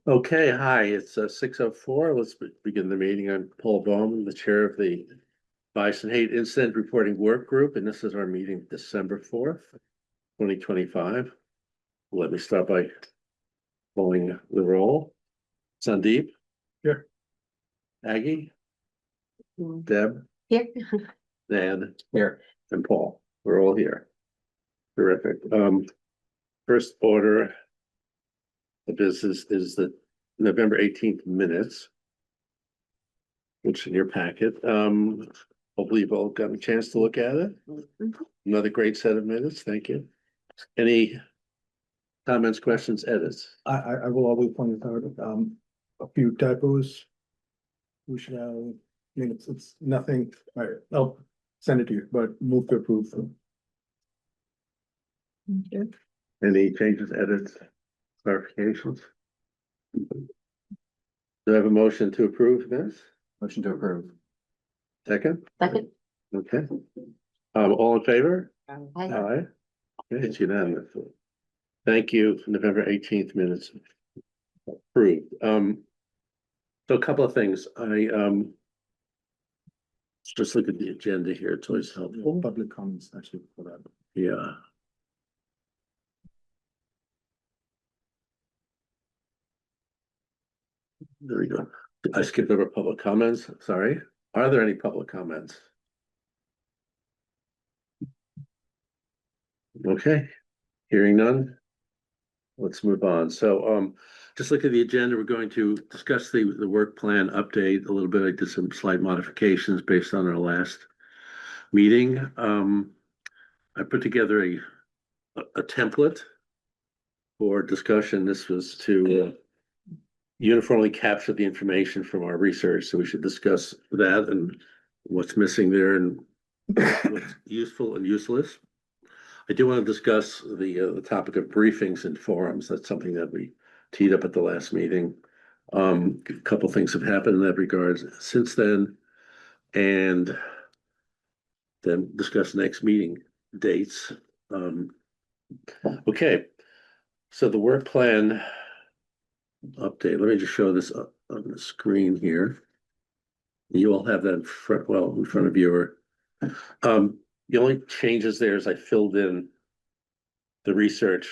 Okay, hi, it's 6:04. Let's begin the meeting. I'm Paul Bowman, the chair of the Bias and Hate Incident Reporting Work Group, and this is our meeting December 4th, 2025. Let me start by calling the roll. Sandeep? Here. Aggie? Deb? Here. Dan? Here. And Paul. We're all here. Terrific. First order of business is the November 18th minutes, which in your packet. Hopefully you've all gotten a chance to look at it. Another great set of minutes. Thank you. Any comments, questions, edits? I will always point it out, a few typos. We should have, it's nothing, all right, I'll send it to you, but move to approve. Any changes, edits, clarifications? Do I have a motion to approve this? Motion to approve. Second? Second. Okay. All in favor? Aye. Aye. Okay, it's unanimous. Thank you. November 18th minutes approved. So a couple of things. Let's just look at the agenda here. It's always helpful. Public comments actually for that. Yeah. There we go. I skipped over public comments. Sorry. Are there any public comments? Okay, hearing none. Let's move on. So just look at the agenda. We're going to discuss the work plan update a little bit. I did some slight modifications based on our last meeting. I put together a template for discussion. This was to uniformly capture the information from our research. So we should discuss that and what's missing there and what's useful and useless. I do want to discuss the topic of briefings and forums. That's something that we teed up at the last meeting. A couple things have happened in that regard since then, and then discuss next meeting dates. Okay, so the work plan update. Let me just show this up on the screen here. You all have that in front, well, in front of you. The only changes there is I filled in the research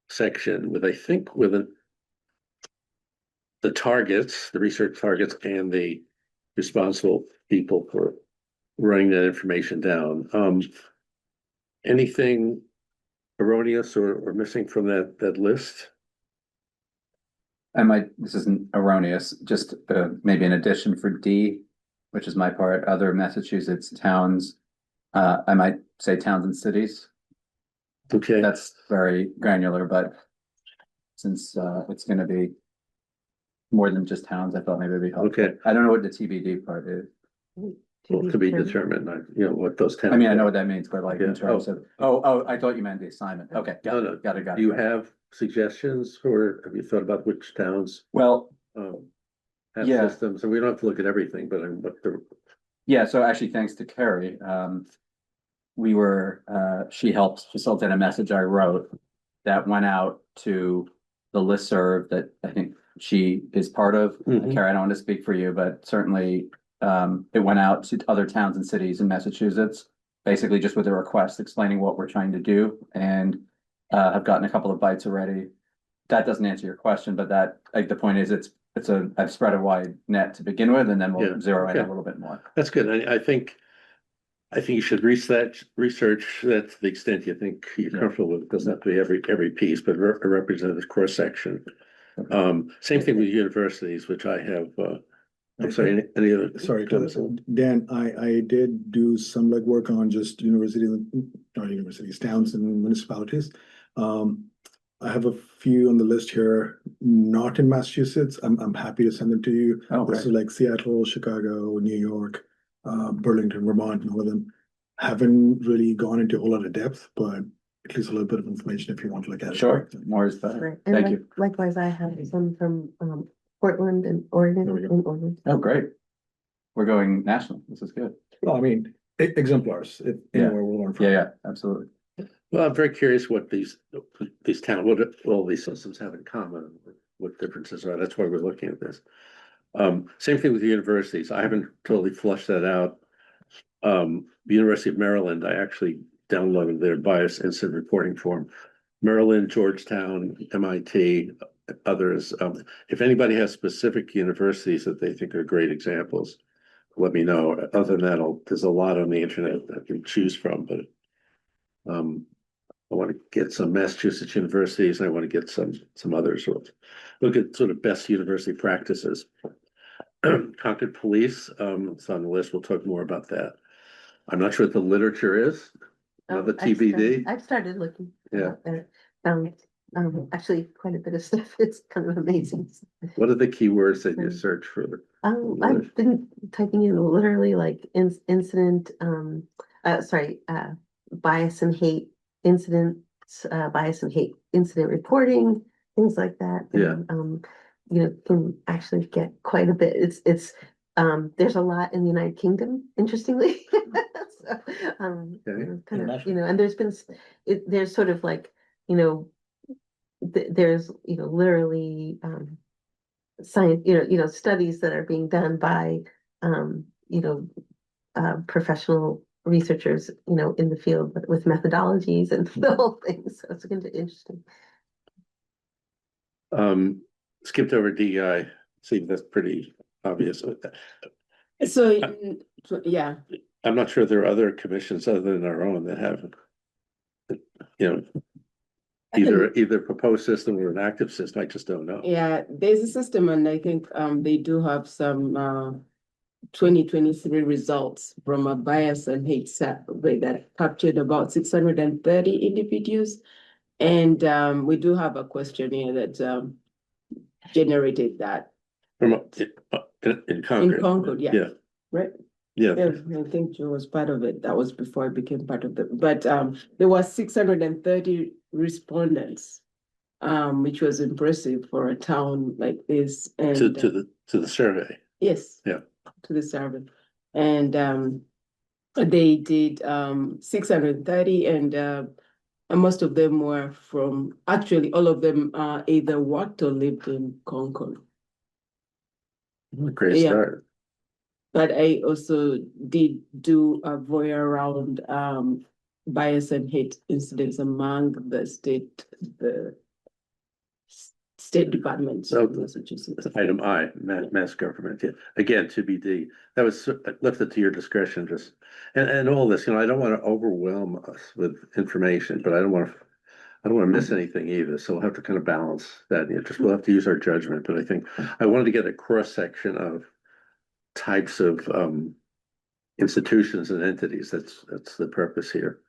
section with, I think, with the targets, the research targets, and the responsible people for writing that information down. Anything erroneous or missing from that list? This isn't erroneous, just maybe an addition for D, which is my part, other Massachusetts towns. I might say towns and cities. Okay. That's very granular, but since it's gonna be more than just towns, I thought maybe it'd be helpful. Okay. I don't know what the TBD part is. Well, to be determined, what those towns. I mean, I know what that means, but like Yeah. in terms of, oh, I thought you meant the assignment. Okay, No, no. got it. Do you have suggestions, or have you thought about which towns Well, have Yeah. systems? And we don't have to look at everything, but what the yeah, so actually, thanks to Carrie, she helped facilitate a message I wrote that went out to the listserv that I think she is part of. Mhm. Carrie, I don't want to speak for you, but certainly it went out to other towns and cities in Massachusetts, basically just with a request explaining what we're trying to do, and have gotten a couple of bites already. That doesn't answer your question, but the point is I've spread a wide net to begin with, and then Yeah, we'll zero in a okay. little bit more. That's good. I think you should research that to the extent you think you're comfortable with. It doesn't have to be every piece, but a representative cross section. Same thing with universities, which I have. I'm sorry. Any other? Sorry, Dan, I did do some legwork on just not universities, towns and municipalities. I have a few on the list here, not in Massachusetts. I'm happy to send them to you. Oh, This is great. like Seattle, Chicago, New York, Burlington, Vermont, and all of them. Haven't really gone into a whole lot of depth, but at least a little bit of information if you want to look at it. Sure, more is better. Right. And Thank you. Likewise, I have some from Portland and Oregon. There we go. And Oregon. Oh, great. We're going national. This is good. Well, I mean, exemplars, anywhere we'll learn from. Yeah, absolutely. Well, I'm very curious what these towns, what all these systems have in common. what differences are. That's why we're looking at this. Same thing with the universities. I haven't totally flushed that out. The University of Maryland, I actually downloaded their bias incident reporting form. Maryland, Georgetown, MIT, others. If anybody has specific universities that they think are great examples, let me know. Other than that, there's a lot on the internet that you choose from, but I want to get some Massachusetts universities and I want to get some others. Look at sort of best university practices. Concord Police, it's on the list. We'll talk more about that. I'm not sure what the literature is. Another TBD. I've started looking. Yeah. Found, actually quite a bit of stuff. It's kind of amazing. What are the keywords that you search for? I've been typing in literally like incident, bias and hate incidents, bias and hate incident reporting, things like that. Yeah. And, can actually get quite a bit. There's a lot in the United Kingdom, interestingly. So, Okay. kind of, and there's sort of like, there's, literally, science, studies that are being done by, professional researchers, in the field with methodologies and the whole thing. So it's going to be interesting. Skipped over DEI. See, that's pretty obvious with that. So, yeah, I'm not sure there are other commissions other than our own that have, either proposed system or an active system. I just don't know. yeah, there's a system, and I think they do have some 2023 results from a bias and hate survey that captured about 630 individuals. And we do have a questionnaire that generated that. From in Concord. In Concord, yeah. Yeah. Right. Yeah. Yeah, I think Joe was part of it. That was before I became part of it. But there was 630 respondents, which was impressive for a town like this. And To the survey. yes. Yeah. To the survey. And they did 630, and most of them were actually all of them either worked or lived in Concord. Great Yeah. start. But I also did do a voyeur around bias and hate incidents among the state departments of Massachusetts. Item I, mass government. Yeah. Again, TBD. That was left to your discretion. Just and all this. I don't want to overwhelm us with information, but I don't want to miss anything either. So we'll have to kind of balance that. We'll have to use our judgment. But I think I wanted to get a cross section of types of institutions and entities. That's the purpose here.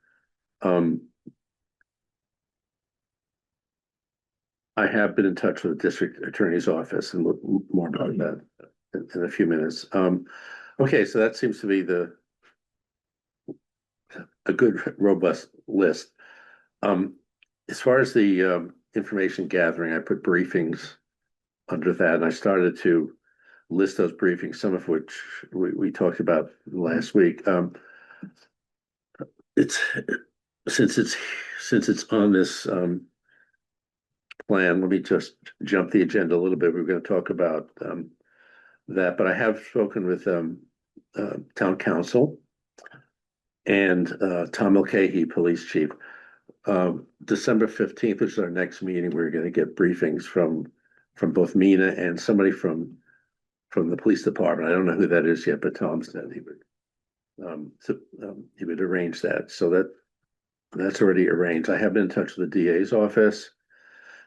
I have been in touch with the district attorney's office, and we'll more about that in a few minutes. Okay, so that seems to be a good robust list. As far as the information gathering, I put briefings under that, and I started to list those briefings, some of which we talked about last week. Since it's on this plan, let me just jump the agenda a little bit. We're going to talk about that, but I have spoken with town council and Tom Mulcahy, police chief. December 15th, which is our next meeting, we're going to get briefings from both Mina and somebody from the police department. I don't know who that is yet, but Tom said he would arrange that. So that's already arranged. I have been in touch with the DA's office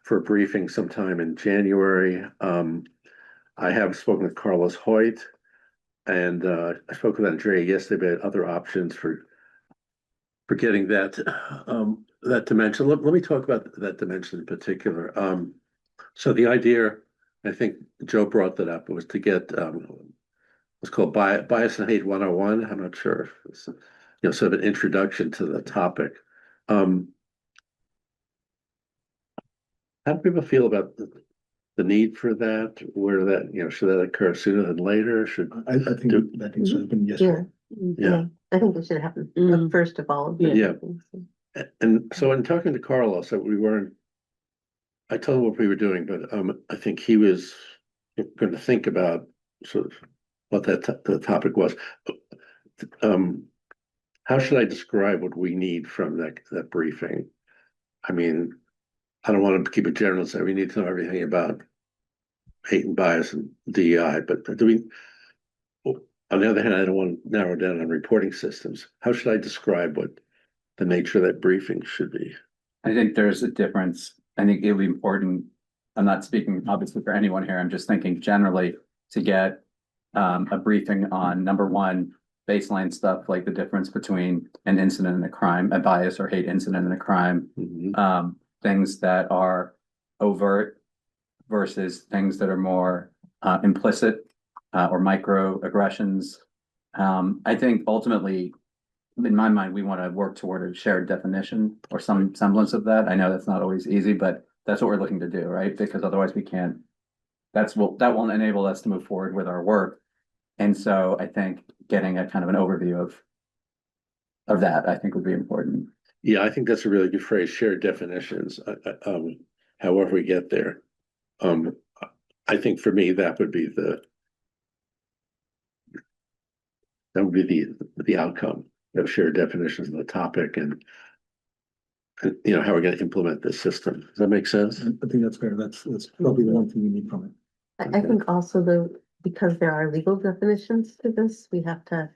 for a briefing sometime in January. I have spoken with Carlos Hoyt, and I spoke with Andrea yesterday about other options for getting that dimension. Let me talk about that dimension in particular. So the idea, I think Joe brought that up, was to get what's called Bias and Hate 101. I'm not sure if it's sort of an introduction to the topic. How do people feel about the need for that? Where that, should that occur sooner than later? I think that needs to happen yesterday. Yeah. I think it should happen first of all. Yeah. And so in talking to Carlos, we weren't I told him what we were doing, but I think he was going to think about sort of what the topic was. Um, how should I describe what we need from that briefing? I mean, I don't want to keep it general and say we need to know everything about hate and bias and DEI, but do we? On the other hand, I don't want to narrow down on reporting systems. How should I describe what the nature of that briefing should be? I think there's a difference. I think it'll be important. I'm not speaking obviously for anyone here. I'm just thinking generally to get a briefing on number one, baseline stuff like the difference between an incident and a crime, a bias or hate incident and a crime, Mhm. things that are overt versus things that are more implicit or microaggressions. I think ultimately, in my mind, we want to work toward a shared definition or some semblance of that. I know that's not always easy, but that's what we're looking to do, right? Because otherwise we can't, that will enable us to move forward with our work. And so I think getting a kind of an overview of that, I think would be important. Yeah, I think that's a really good phrase, shared definitions, however we get there. Um, I think for me, that would be the outcome of shared definitions of the topic and how we're going to implement this system. Does that make sense? I think that's fair. That's probably the one thing we need from it. I think also because there are legal definitions to this, we have to,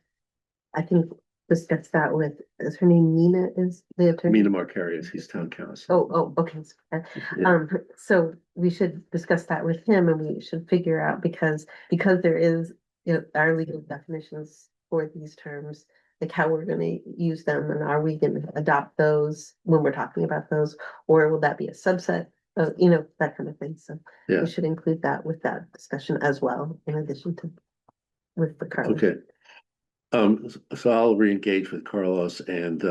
I think, discuss that with, is her name Nina, is the attorney? Mina Markarias, he's town council. Okay. Yeah. So we should discuss that with him and we should figure out because there is, our legal definitions for these terms, like how we're gonna use them and are we gonna adopt those when we're talking about those? Or will that be a subset of, that kind of thing? So Yeah. we should include that with that discussion as well, in addition to with the Carly. Okay. So I'll re-engage with Carlos and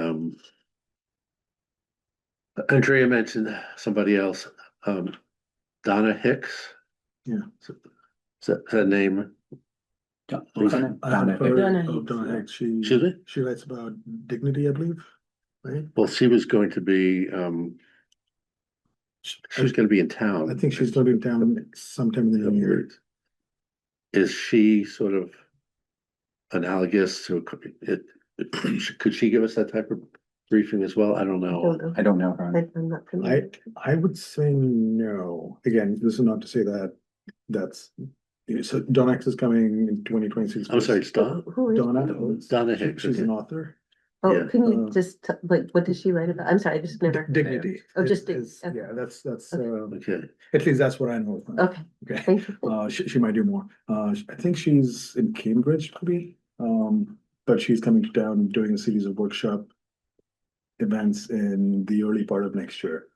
Andrea mentioned somebody else, Donna Hicks. Yeah. Is that name? I haven't heard Donna of Hicks, Donna yeah. Hicks. She Excuse me? she writes about dignity, I believe, right? Well, she was going to be she was going to be in town. I think she's going to be in town sometime in the new year. Is she sort of analogous to it? Could she give us that type of briefing as well? I don't know. I don't know her. I'm not familiar. I would say no. Again, this is not to say that's so Donna Hicks is coming in 2026. I'm sorry, Donna. Who is? Donna She- Hicks, She's okay. an author. Oh, Yeah. can you just, what does she write about? I'm sorry, I just never. Dignity. Oh, just is- dig- Yeah, that's Okay. at least that's what I know. of her. Okay, Okay. thank you. She might do more. I think she's in Cambridge, maybe. But she's coming to town doing a series of workshop events in the early part of next year.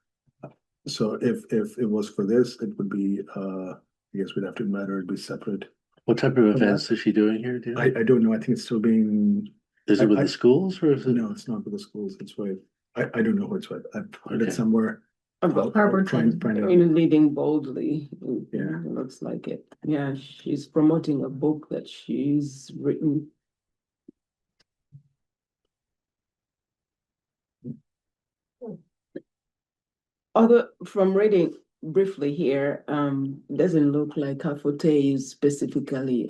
So if it was for this, it would be, I guess we'd have to invite her, it'd be separate. What type of events is she doing here? Do you know? I don't know. I think it's still being, Is it with I- the schools or is it? no, it's not with the schools. It's with, I don't know who it's with. I've heard Okay. it somewhere. About I'll try and find out. in Leading Boldly. Yeah. It looks like it. Yeah, she's promoting a book that she's written. From reading briefly here, doesn't look like her forte is specifically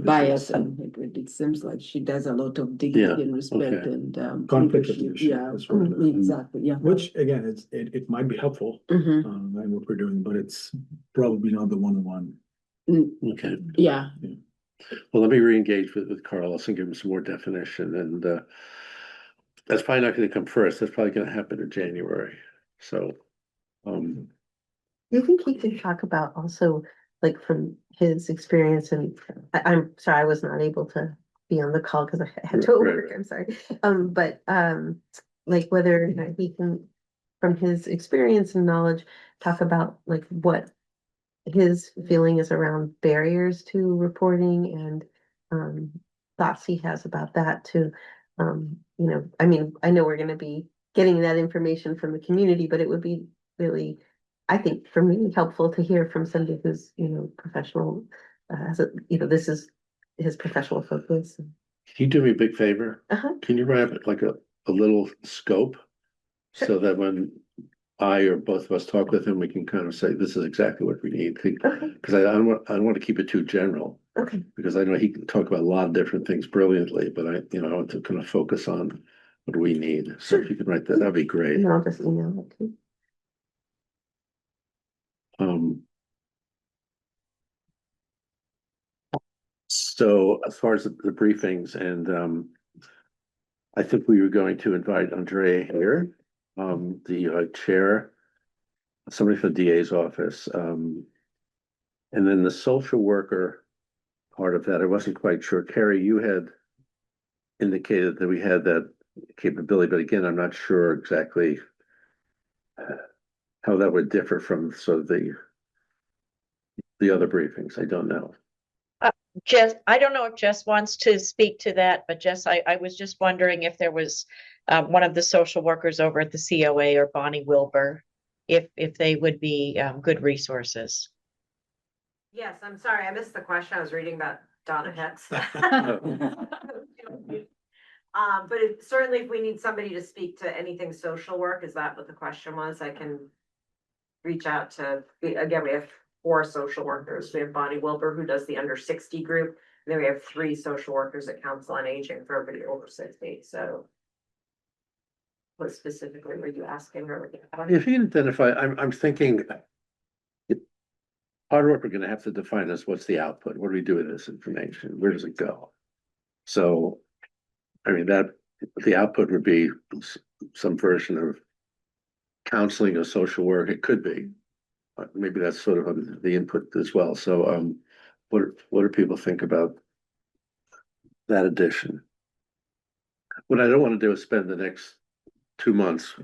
bias and hatred. It seems like she does a lot of dignity and respect okay. and Conflict leadership. resolution, Yeah, that's what it is. exactly, yeah. Which again, it might be helpful, Mhm. in what we're doing, but it's probably not the one-on-one. Okay. Yeah, Well, let me re-engage with Carlos and give him some more definition and that's probably not going to come first. That's probably going to happen in January. So, Do you think he could talk about also, like from his experience and I'm sorry, I was not able to be on the call because I had to Right, work, right. I'm sorry. But like whether or not he can, from his experience and knowledge, talk about like what his feeling is around barriers to reporting and thoughts he has about that too. I mean, I know we're gonna be getting that information from the community, but it would be really, I think, for me, helpful to hear from somebody who's, professional, this is his professional focus. can you do me a big favor? Uh-huh. Can you write up like a little scope so that when I or both of us talk with him, we can kind of say, this is exactly what we need. Okay, Because I don't want to keep it too general, okay. because I know he can talk about a lot of different things brilliantly, but I want to kind of focus on what we need. So if you could write that, that'd be great. And I'll just email it to you. So as far as the briefings and, I think we were going to invite Andrea here, the chair, somebody from the DA's office, and then the social worker part of that, I wasn't quite sure. Carrie, you had indicated that we had that capability, but again, I'm not sure exactly how that would differ from sort of the other briefings. I don't know. Jess, I don't know if Jess wants to speak to that, but Jess, I was just wondering if there was one of the social workers over at the COA or Bonnie Wilbur, if they would be good resources. Yes, I'm sorry, I missed the question. I was reading about Donna Hicks. But certainly if we need somebody to speak to anything social work, is that what the question was? I can reach out to, again, we have 4 social workers. We have Bonnie Wilbur, who does the under 60 group. And then we have 3 social workers at Council on Aging for everybody over 60. So what specifically were you asking her? If you can identify, I'm thinking part of what we're gonna have to define is what's the output? What do we do with this information? Where does it go? So, I mean, that the output would be some version of counseling or social work. It could be. Maybe that's sort of the input as well. So, what do people think about that addition? What I don't want to do is spend the next 2 months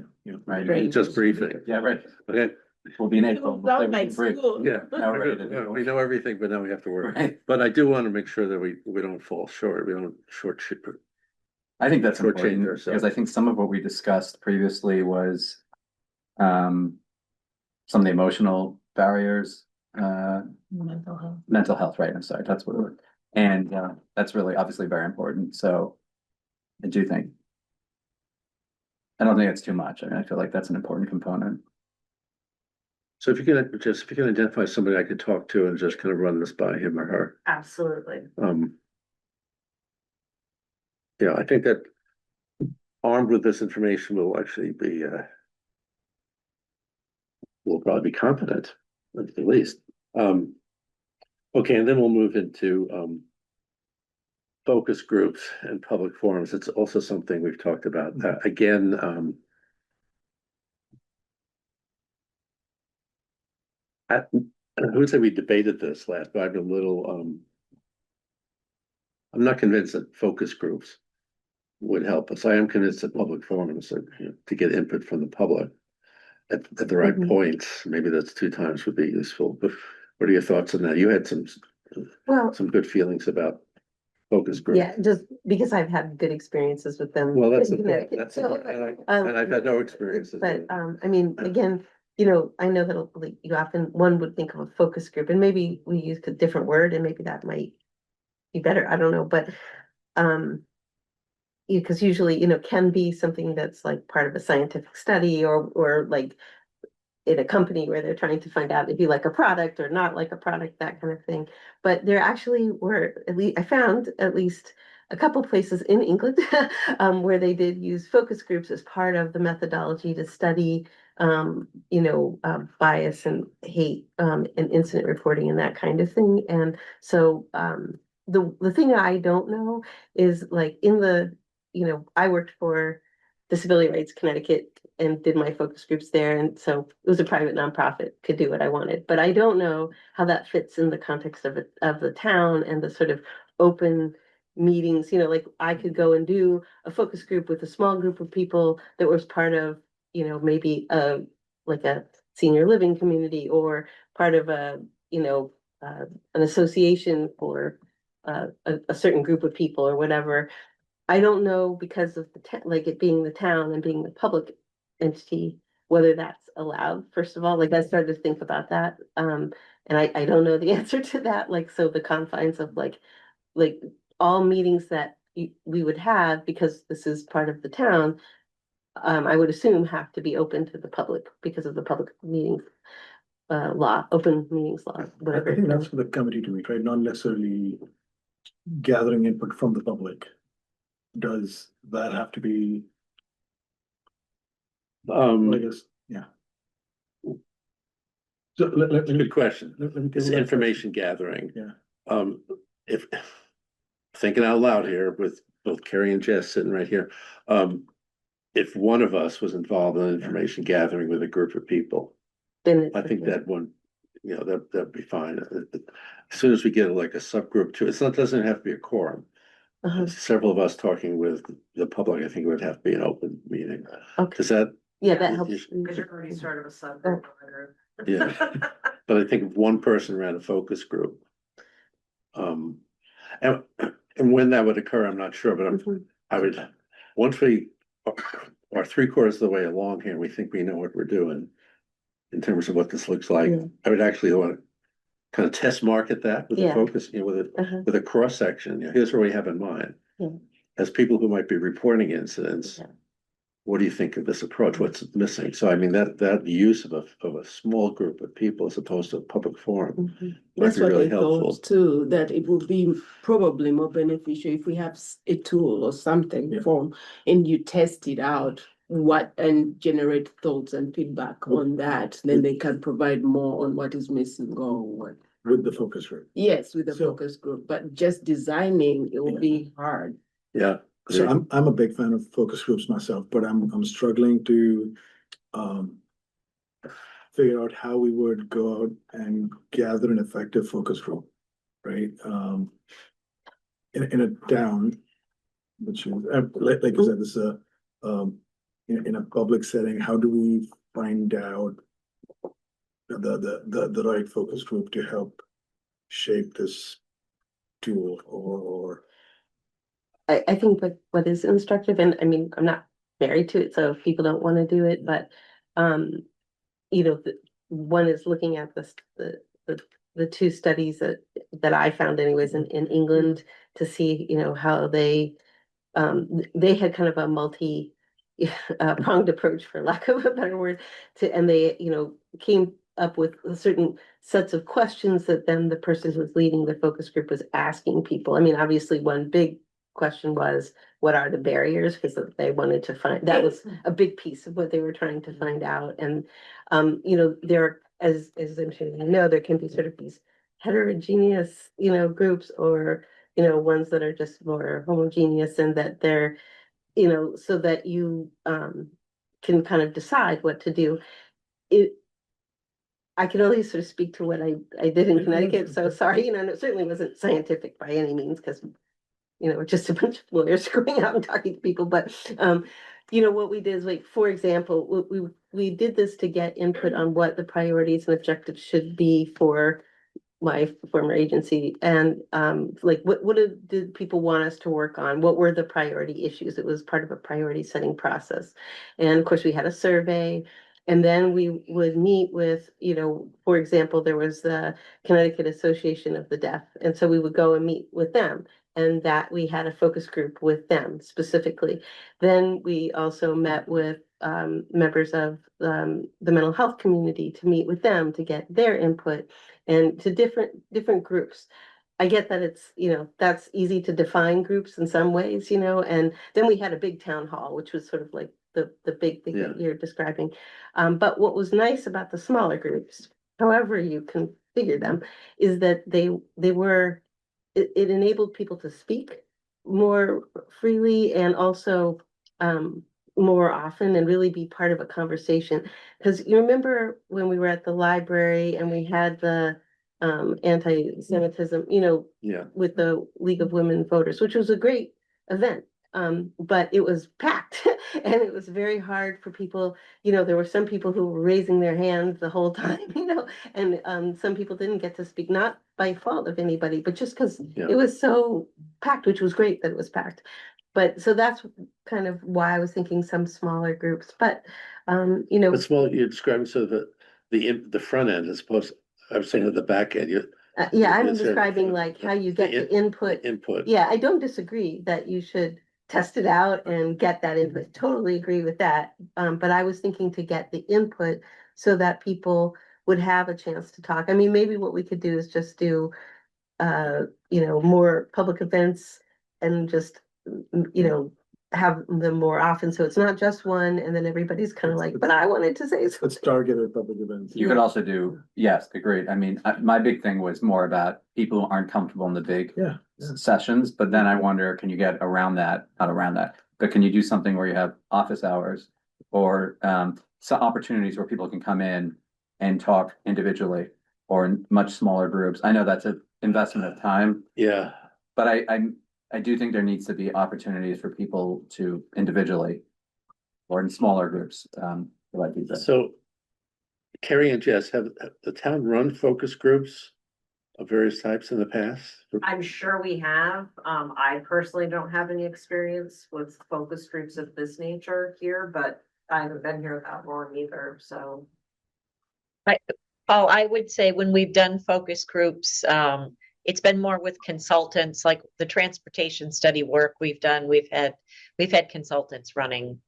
Right. just briefing. Yeah, right. Okay, We'll be in April. We'll Sound like brief. school. yeah. Now we're ready to do Yeah, it. we know everything, but now we have to work. Right. But I do want to make sure that we don't fall short. We don't short ship. I think that's Shortchange important ourselves. because I think some of what we discussed previously was some of the emotional barriers, mental health, right? I'm sorry, that's what it was. And that's really obviously very important. So I do think. I don't think it's too much. I mean, I feel like that's an important component. So if you can identify somebody I could talk to and just kind of run this by him or her. Absolutely. Yeah, I think that armed with this information will actually be, will probably be competent, at the least. Okay, and then we'll move into focus groups and public forums. It's also something we've talked about. Again, I would say we debated this last, but I'm a little, I'm not convinced that focus groups would help us. I am convinced that public forums are, to get input from the public at the right Mhm. points. Maybe that's 2 times would be useful. But what are your thoughts on that? You had Well, some good feelings about focus groups. yeah, just because I've had good experiences with them. Well, that's in the point. Connecticut, That's the so, point. And I've had no experiences. But, I mean, again, I know that like you often, one would think of a focus group and maybe we use a different word and maybe that might be better. I don't know, but, because usually, can be something that's like part of a scientific study or like in a company where they're trying to find out if you like a product or not like a product, that kind of thing. But there actually were, at least I found at least a couple places in England where they did use focus groups as part of the methodology to study bias and hate and incident reporting and that kind of thing. And so the thing I don't know is like I worked for Disability Rights Connecticut and did my focus groups there. And so it was a private nonprofit, could do what I wanted. But I don't know how that fits in the context of the town and the sort of open meetings, like I could go and do a focus group with a small group of people that was part of, maybe like a senior living community or part of an association for a certain group of people or whatever. I don't know because of like it being the town and being the public entity, whether that's allowed, first of all, like I started to think about that. And I don't know the answer to that, like, so the confines of like all meetings that we would have, because this is part of the town, I would assume have to be open to the public because of the public meetings law, open meetings law, I whatever. think that's for the committee to meet, right? Not necessarily gathering input from the public. Does that have to be, well, I guess, yeah. So Good question. let me It's table that information gathering. Yeah. If, thinking out loud here with both Carrie and Jess sitting right here, if one of us was involved in information gathering with a group of people, Then I think that one, you know, that'd be fine. As soon as we get like a subgroup to it, doesn't have to be a quorum. Several of us talking with the public, I think it would have to be an open meeting. Okay, Does that, yeah, that helps. Because you're already sort of a subgroup. Yeah. but I think if one person ran a focus group. And when that would occur, I'm not sure, but Mhm. I would, once we are 3/4 of the way along here, we think we know what we're doing. In terms of what this looks like, Yeah. I would actually want to kind of test market that with a Yeah. focus, you know, with a cross section, you know, here's what we have in mind. Yeah. As people who might be reporting incidents. Yeah. What do you think of this approach? What's missing? So I mean, that use of a small group of people as opposed to a public forum. Mhm. Might That's be what really I helpful. thought too, that it would be probably more beneficial if we have a tool or something Yeah. form and you test it out and generate thoughts and feedback on that, then they can provide more on what is missing or what. with the focus group. Yes, with the So- focus group, but just designing, it will Yeah. be hard. Yeah. So I'm a big fan of focus groups myself, but I'm struggling to figure out how we would go out and gather an effective focus group, right? In a town, which is like you said, this is a in a public setting, how do we find out the right focus group to help shape this tool or I think what is instructive, and I mean, I'm not married to it, so if people don't want to do it, but you know, one is looking at the two studies that I found anyways in England to see, you know, how they had kind of a multi pronged approach, for lack of a better word, and they, you know, came up with certain sets of questions that then the person who was leading the focus group was asking people. I mean, obviously one big question was, what are the barriers? Because they wanted to find, that was a big piece of what they were trying to find out. And, you know, there, as I'm sure you know, there can be sort of these heterogeneous, you know, groups, or, you know, ones that are just more homogeneous, and that they're, you know, so that you can kind of decide what to do. I can only sort of speak to what I did in Connecticut, so sorry, you know, and it certainly wasn't scientific by any means, because you know, we're just a bunch of lawyers going out and talking to people. But you know, what we did is, like, for example, we did this to get input on what the priorities and objectives should be for my former agency, and like what did people want us to work on? What were the priority issues? It was part of a priority setting process, and of course we had a survey. And then we would meet with, you know, for example, there was the Connecticut Association of the Deaf, and so we would go and meet with them, and that we had a focus group with them specifically. Then we also met with members of the mental health community to meet with them to get their input, and to different groups. I get that it's, you know, that's easy to define groups in some ways, you know, and then we had a big town hall, which was sort of like the big thing that you're describing. But what was nice about the smaller groups, however you configure them, is that they were, it enabled people to speak more freely, and also more often, and really be part of a conversation. Because you remember when we were at the library and we had the anti-Semitism, you know, Yeah. with the League of Women Voters, which was a great event. But it was packed and it was very hard for people, you know, there were some people who were raising their hands the whole time, you know, and some people didn't get to speak, not by fault of anybody, but just because Yeah. it was so packed, which was great that it was packed. But so that's kind of why I was thinking some smaller groups, but you know, But small, you're describing so that the front end as opposed, I'm saying at the back end, yeah, I'm Yes, sir. describing like how you get the input. input. Yeah, I don't disagree that you should test it out and get that input. Totally agree with that. But I was thinking to get the input so that people would have a chance to talk. I mean, maybe what we could do is just do, more public events and just, have them more often. So it's not just one and then everybody's kind of like, but I wanted to say Let's something. target our public events. You could also do, yes, agreed. I mean, my big thing was more about people who aren't comfortable in the big Yeah. sessions, but then I wonder, can you get around that, not around that, but can you do something where you have office hours? Or some opportunities where people can come in and talk individually or in much smaller groups. I know that's an investment of time, Yeah, but I do think there needs to be opportunities for people to individually or in smaller groups, like you said. so Carrie and Jess, have the town run focus groups of various types in the past? I'm sure we have. I personally don't have any experience with focus groups of this nature here, but I haven't been here that long either, so. Paul, I would say when we've done focus groups, it's been more with consultants, like the transportation study work we've done. We've had consultants running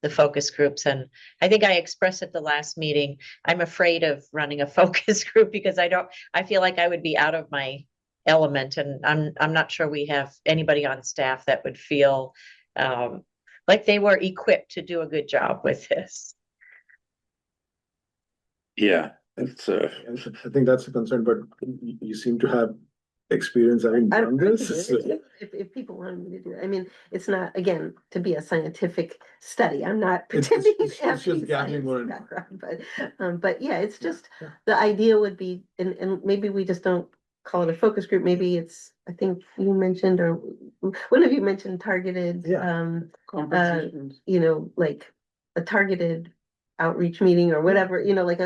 the focus groups. And I think I expressed at the last meeting, I'm afraid of running a focus group because I feel like I would be out of my element. And I'm not sure we have anybody on staff that would feel like they were equipped to do a good job with this. Yeah, it's I think that's a concern, but you seem to have experience having done this. If people wanted me to do it, I mean, it's not, again, to be a scientific study, I'm not It's pretending just- to have it's just any gathering science more background, but yeah, it's just, Yeah. the idea would be, and maybe we just don't call it a focus group, maybe it's, I think you mentioned, or one of you mentioned targeted, Yeah. Conversations. like a targeted outreach meeting or whatever, like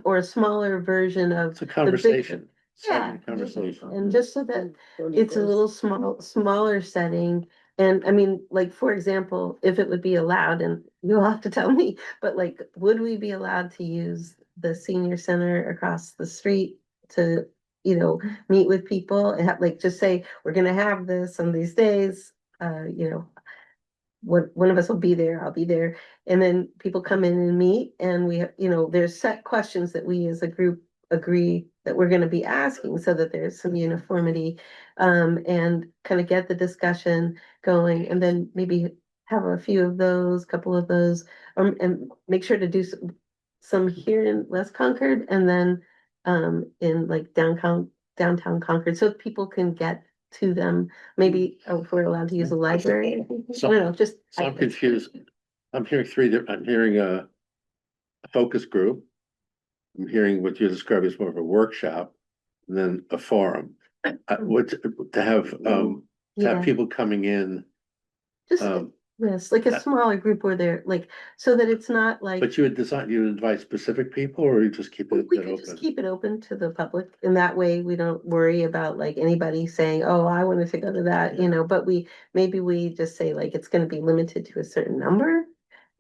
or a smaller version of. a conversation. Yeah. Conversation. And just so that it's a little smaller setting. And I mean, like, for example, if it would be allowed, and you'll have to tell me, but like, would we be allowed to use the senior center across the street to, meet with people and have, like, just say, we're gonna have this on these days, one of us will be there, I'll be there. And then people come in and meet and we have, there's set questions that we as a group agree that we're gonna be asking so that there's some uniformity. And kind of get the discussion going and then maybe have a few of those, couple of those, and make sure to do some here in West Concord and then in like downtown Concord, so people can get to them. Maybe if we're allowed to use a library. I don't know, just. So I'm confused. I'm hearing I'm hearing a focus group. I'm hearing what you described as more of a workshop, and then a forum. To have Yeah, people coming in, just, yes, like a smaller group where they're like, so that it's not like. but you would invite specific people, or you just keep it We could just open? keep it open to the public, and that way we don't worry about like anybody saying, oh, I wanted to go to that, but maybe we just say like, it's gonna be limited to a certain number.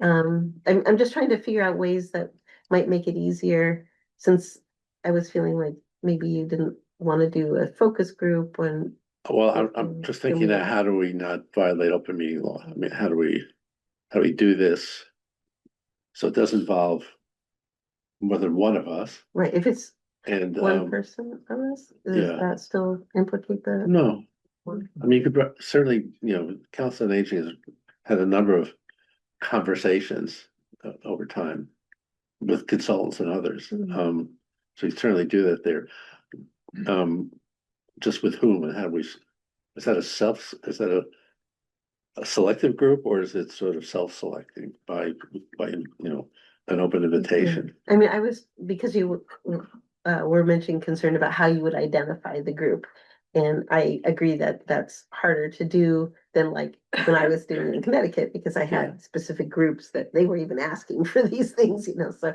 I'm just trying to figure out ways that might make it easier, since I was feeling like maybe you didn't want to do a focus group when. Well, I'm just thinking that how do we not violate open meeting law? I mean, how do we do this? So it does involve more than one of us, Right, if it's and one person on us, does yeah. that still implicate the? no, I mean, you could certainly, Council on Aging has had a number of conversations over time with consultants and others. Mhm. So you certainly do that there. Just with whom and how is that a selective group, or is it sort of self-selecting by an open invitation? I mean, I was, because you were mentioning concern about how you would identify the group. And I agree that that's harder to do than like when I was doing it in Connecticut, because I had specific groups that they were even asking for these things, so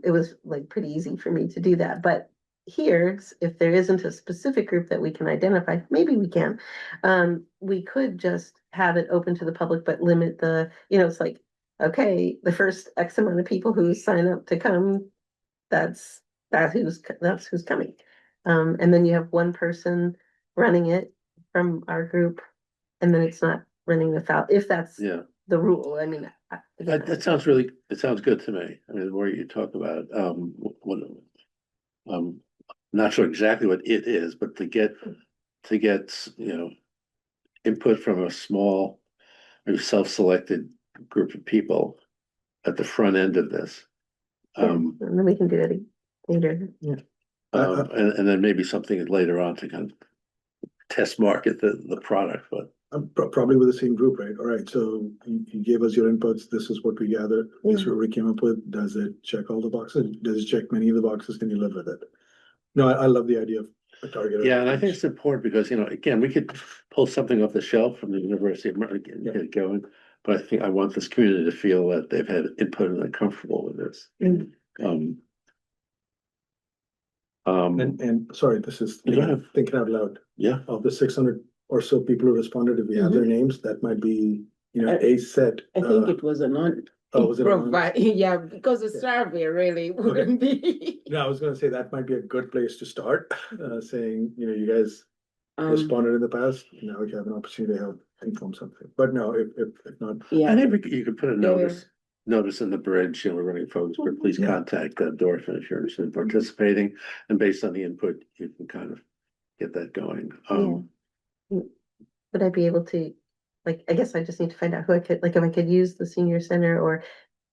it was like pretty easy for me to do that. But here, if there isn't a specific group that we can identify, maybe we can. We could just have it open to the public, but limit it's like, okay, the first X amount of people who sign up to come, that's who's coming. And then you have one person running it from our group, and then it's not running without, if that's Yeah, the rule, I mean. that sounds it sounds good to me. I mean, the more you talk about it, what, not sure exactly what it is, but to get, you know, input from a small or self-selected group of people at the front end of this. And then we can do it later. And then maybe something later on to kind of test market the product, but Probably with the same group, right? All right, so you gave us your inputs, this is what we gathered, this is what we came up with, does it check all the boxes? Does it check many of the boxes, can you live with it? No, I love the idea of a target. yeah, and I think it's important because, you know, again, we could pull something off the shelf from the University of Maryland, get it going. But I think I want this community to feel that they've had input and they're comfortable with this. And sorry, this is Go ahead. thinking out loud. Yeah, Of the 600 or so people who responded, if we have their names, that might be, you know, a set. I think it was a non. Was it anonymous? Provide, yeah, because the survey really wouldn't be. No, I was gonna say that might be a good place to start, saying, you know, you guys responded in the past, now we have an opportunity to help inform something. But no, if not, I Yeah, think you could put a notice in the bridge, you know, we're running focus group, please Yeah. contact Dorfin if you're interested in participating. And based on the input, you can kind of get that going. Would I be able to, like, I guess I just need to find out who I could, like, if I could use the senior center, or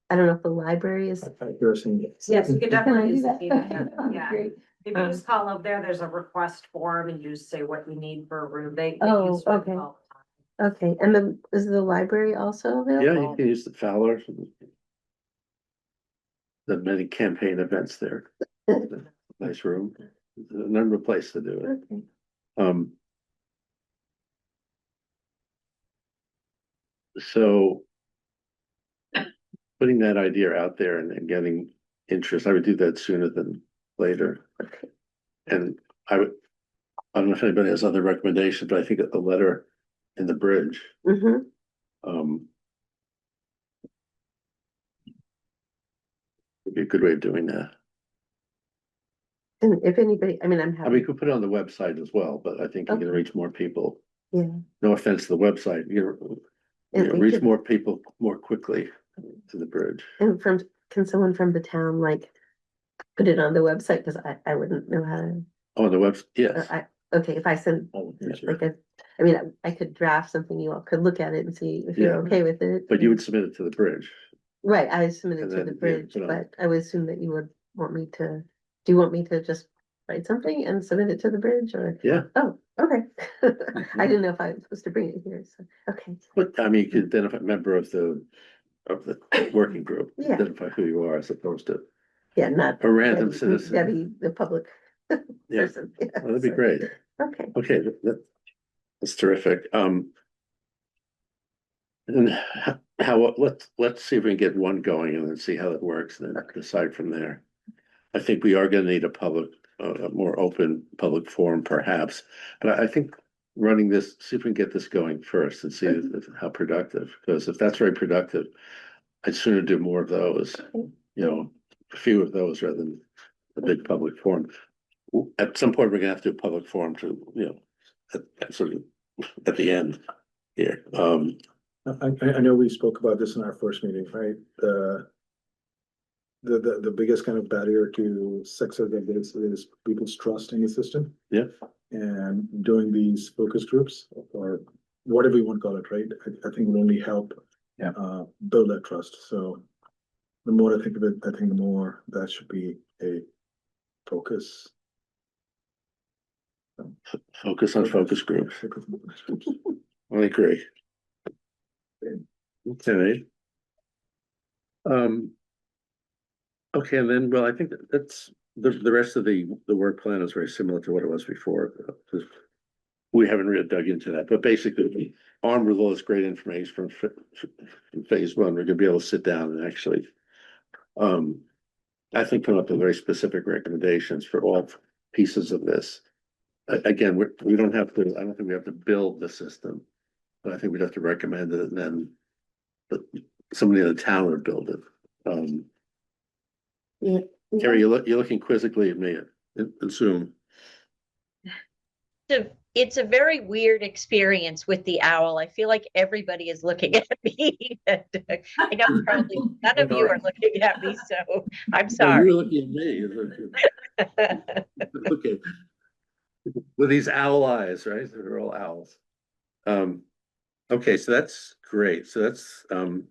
I don't know if the library is. you're saying yes. Yes, you could Can I definitely do use the that? senior center, yeah. Great. If you just call up there, there's a request form and you just say what you need for a room. They Oh, use forms okay. all the time. Okay, and then is the library also Yeah, available? you can use the Fowler. The many campaign events there. Nice room, a number of places to do it. Okay. So. Putting that idea out there and getting interest, I would do that sooner than later. Okay. And I don't know if anybody has other recommendations, but I think a letter in the bridge, Mm-hmm. would be a good way of doing that. And if anybody, I mean, I'm I mean, happy, you could put it on the website as well, but I think you can Okay. reach more people. yeah. No offense to the website, you And know, we reach could- more people more quickly to the bridge. And can someone from the town, like, put it on the website, cause I wouldn't know how to, On the website, or yes. okay, if I send, Oh, like, I mean, I could draft something, you all could look at it and see if you're Yeah. okay with it. But you would submit it to the bridge. Right, I submitted And to then, the yeah, bridge, put on- but I would assume that you would want me to, do you want me to just write something and submit it to the bridge, or? Yeah, Oh, okay. I didn't know if I was supposed to bring it here, so, okay. but I mean, you could identify a member of the working group, Yeah. identify who you are as opposed to Yeah, not. a random Debbie- citizen. Debbie, the public Yeah, person. Yeah, well, that'd be so- great. Okay, Okay, that's terrific. And how, let's see if we can get one going and then see how it works and then decide from there. I think we are gonna need a more open public forum perhaps, but I think running this, see if we can get this going first and see how productive, because if that's very productive, I'd sooner do more of those, you know, a few of those rather than a big public forum. At some point, we're gonna have to do a public forum to, you know, sort of at the end here. I know we spoke about this in our first meeting, right? The biggest kind of barrier to success of this is people's trust in the system. Yeah. And doing these focus groups or whatever you want to call it, right? I think will only help. Yeah. Build that trust. So the more I think of it, I think the more that should be a focus. Focus on focus groups. Focus on focus groups. I agree. Okay. Okay, and then, well, I think that's, the rest of the work plan is very similar to what it was before. We haven't really dug into that, but basically, armed with all this great information from phase one, we're gonna be able to sit down and actually, I think come up with very specific recommendations for all pieces of this. Again, we don't have to, I don't think we have to build the system, but I think we'd have to recommend it and then somebody in the town would build it. yeah. Carrie, you're looking quizzically at me in Zoom. To it's a very weird experience with the owl. I feel like everybody is looking at me. I know probably none of you are looking at me, so I'm No, you're sorry. looking at me. Okay. With these owl eyes, right? They're all owls. Okay, so that's great. So that's, I,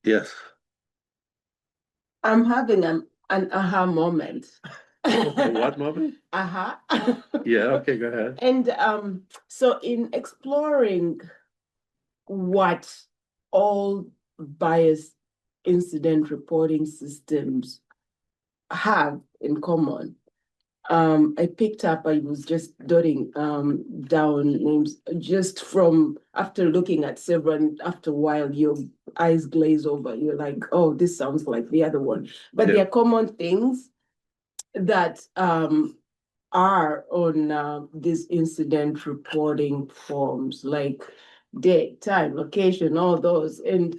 yes. I'm having an aha moment. A what moment? Aha. Yeah, okay, go ahead. And so in exploring what all bias incident reporting systems have in common, I picked up, I was just dotting down names just from after looking at several, and after a while, your eyes glaze over. You're like, oh, this sounds like the other one. But Yeah. there are common things that are on these incident reporting forms, like date, time, location, all those. And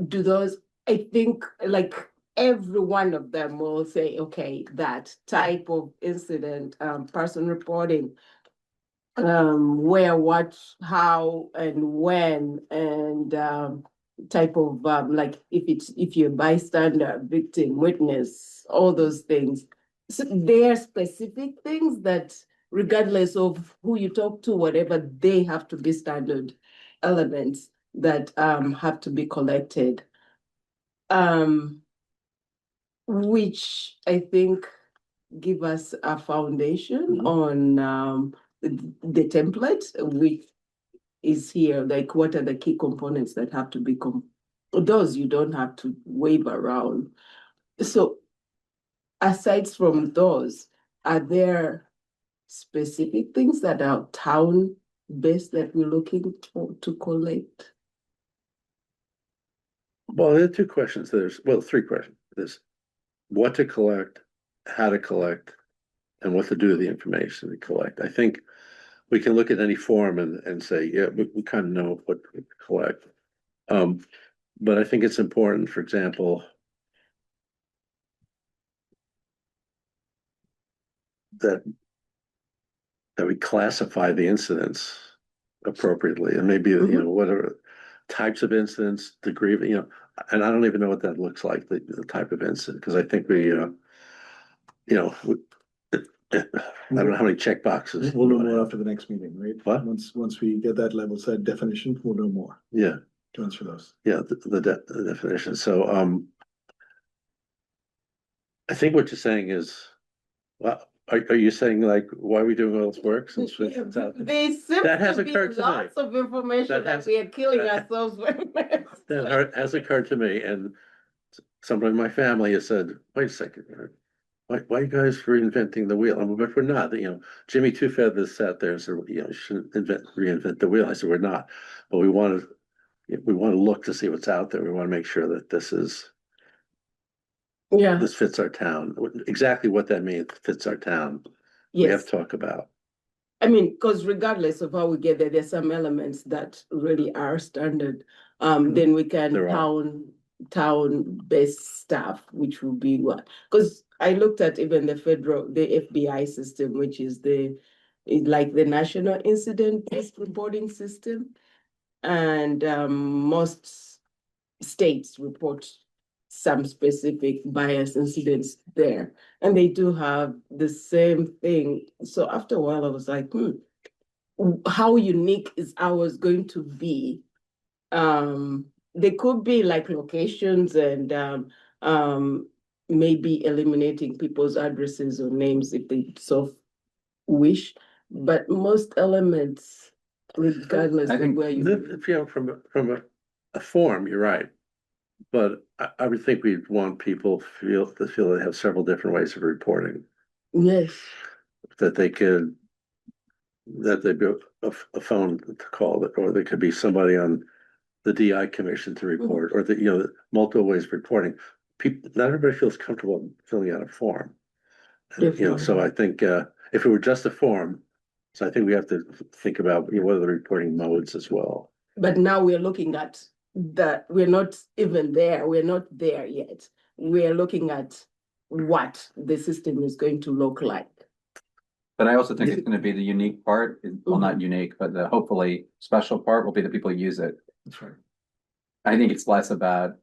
do those, I think, like every one of them will say, okay, that type of incident, person reporting, where, what, how, and when, and type of like if you're bystander, victim, witness, all those things. So there are specific things that, regardless of who you talk to, whatever, they have to be standard elements that have to be collected. Which I think give us a foundation Mhm. on the template, which is here, like what are the key components that have to be those you don't have to wave around. So aside from those, are there specific things that are town-based that we're looking to collect? Well, there are two questions. Three questions. There's what to collect, how to collect, and what to do with the information to collect. I think we can look at any form and say, yeah, we kind of know what to collect. But I think it's important, for example, that we classify the incidents appropriately, and maybe, you know, whatever types of incidents, degree of, and I don't even know what that looks like, the type of incident, because I think I don't know how many check boxes. We'll know more after the next meeting, right? What? Once we get that level set definition, we'll know more Yeah, to answer those. yeah, the definition. So, I think what you're saying is, well, are you saying like, why are we doing all this work since it's out there? There seems That has to be occurred to me. lots of information that we are killing that- ourselves with. That has occurred to me, and someone in my family has said, wait a second, why are you guys reinventing the wheel? I mean, but we're not, Jimmy Two Feathers sat there and said, you shouldn't reinvent the wheel. I said, we're not, but we want to look to see what's out there. We want to make sure that this fits our town. Exactly what that means, fits our town. We have Yes, to talk about. I mean, because regardless of how we get there, there's some elements that really are standard. Then we can There are. town-based stuff, which will be what? Because I looked at even the FBI system, which is like the National Incident-Based Reporting System. And most states report some specific bias incidents there, and they do have the same thing. So after a while, I was like, how unique is ours going to be? They could be like locations and maybe eliminating people's addresses or names if they so wish, but most elements, regardless I of think where you. If from a form, you're right. But I would think we'd want people to feel they have several different ways of reporting, Yes. that they'd be a phone to call it, or there could be somebody on the DI commission to report, or multiple ways of reporting. Not everybody feels comfortable filling out a form. So I think if it were just a form, so I think we have to think about what are the reporting modes as well. But now we're looking at that, we're not even there, we're not there yet. We're looking at what the system is going to look like. But I also think it's gonna be the unique part, well, not unique, but the hopefully special part will be the people who use it. That's right. I think it's less about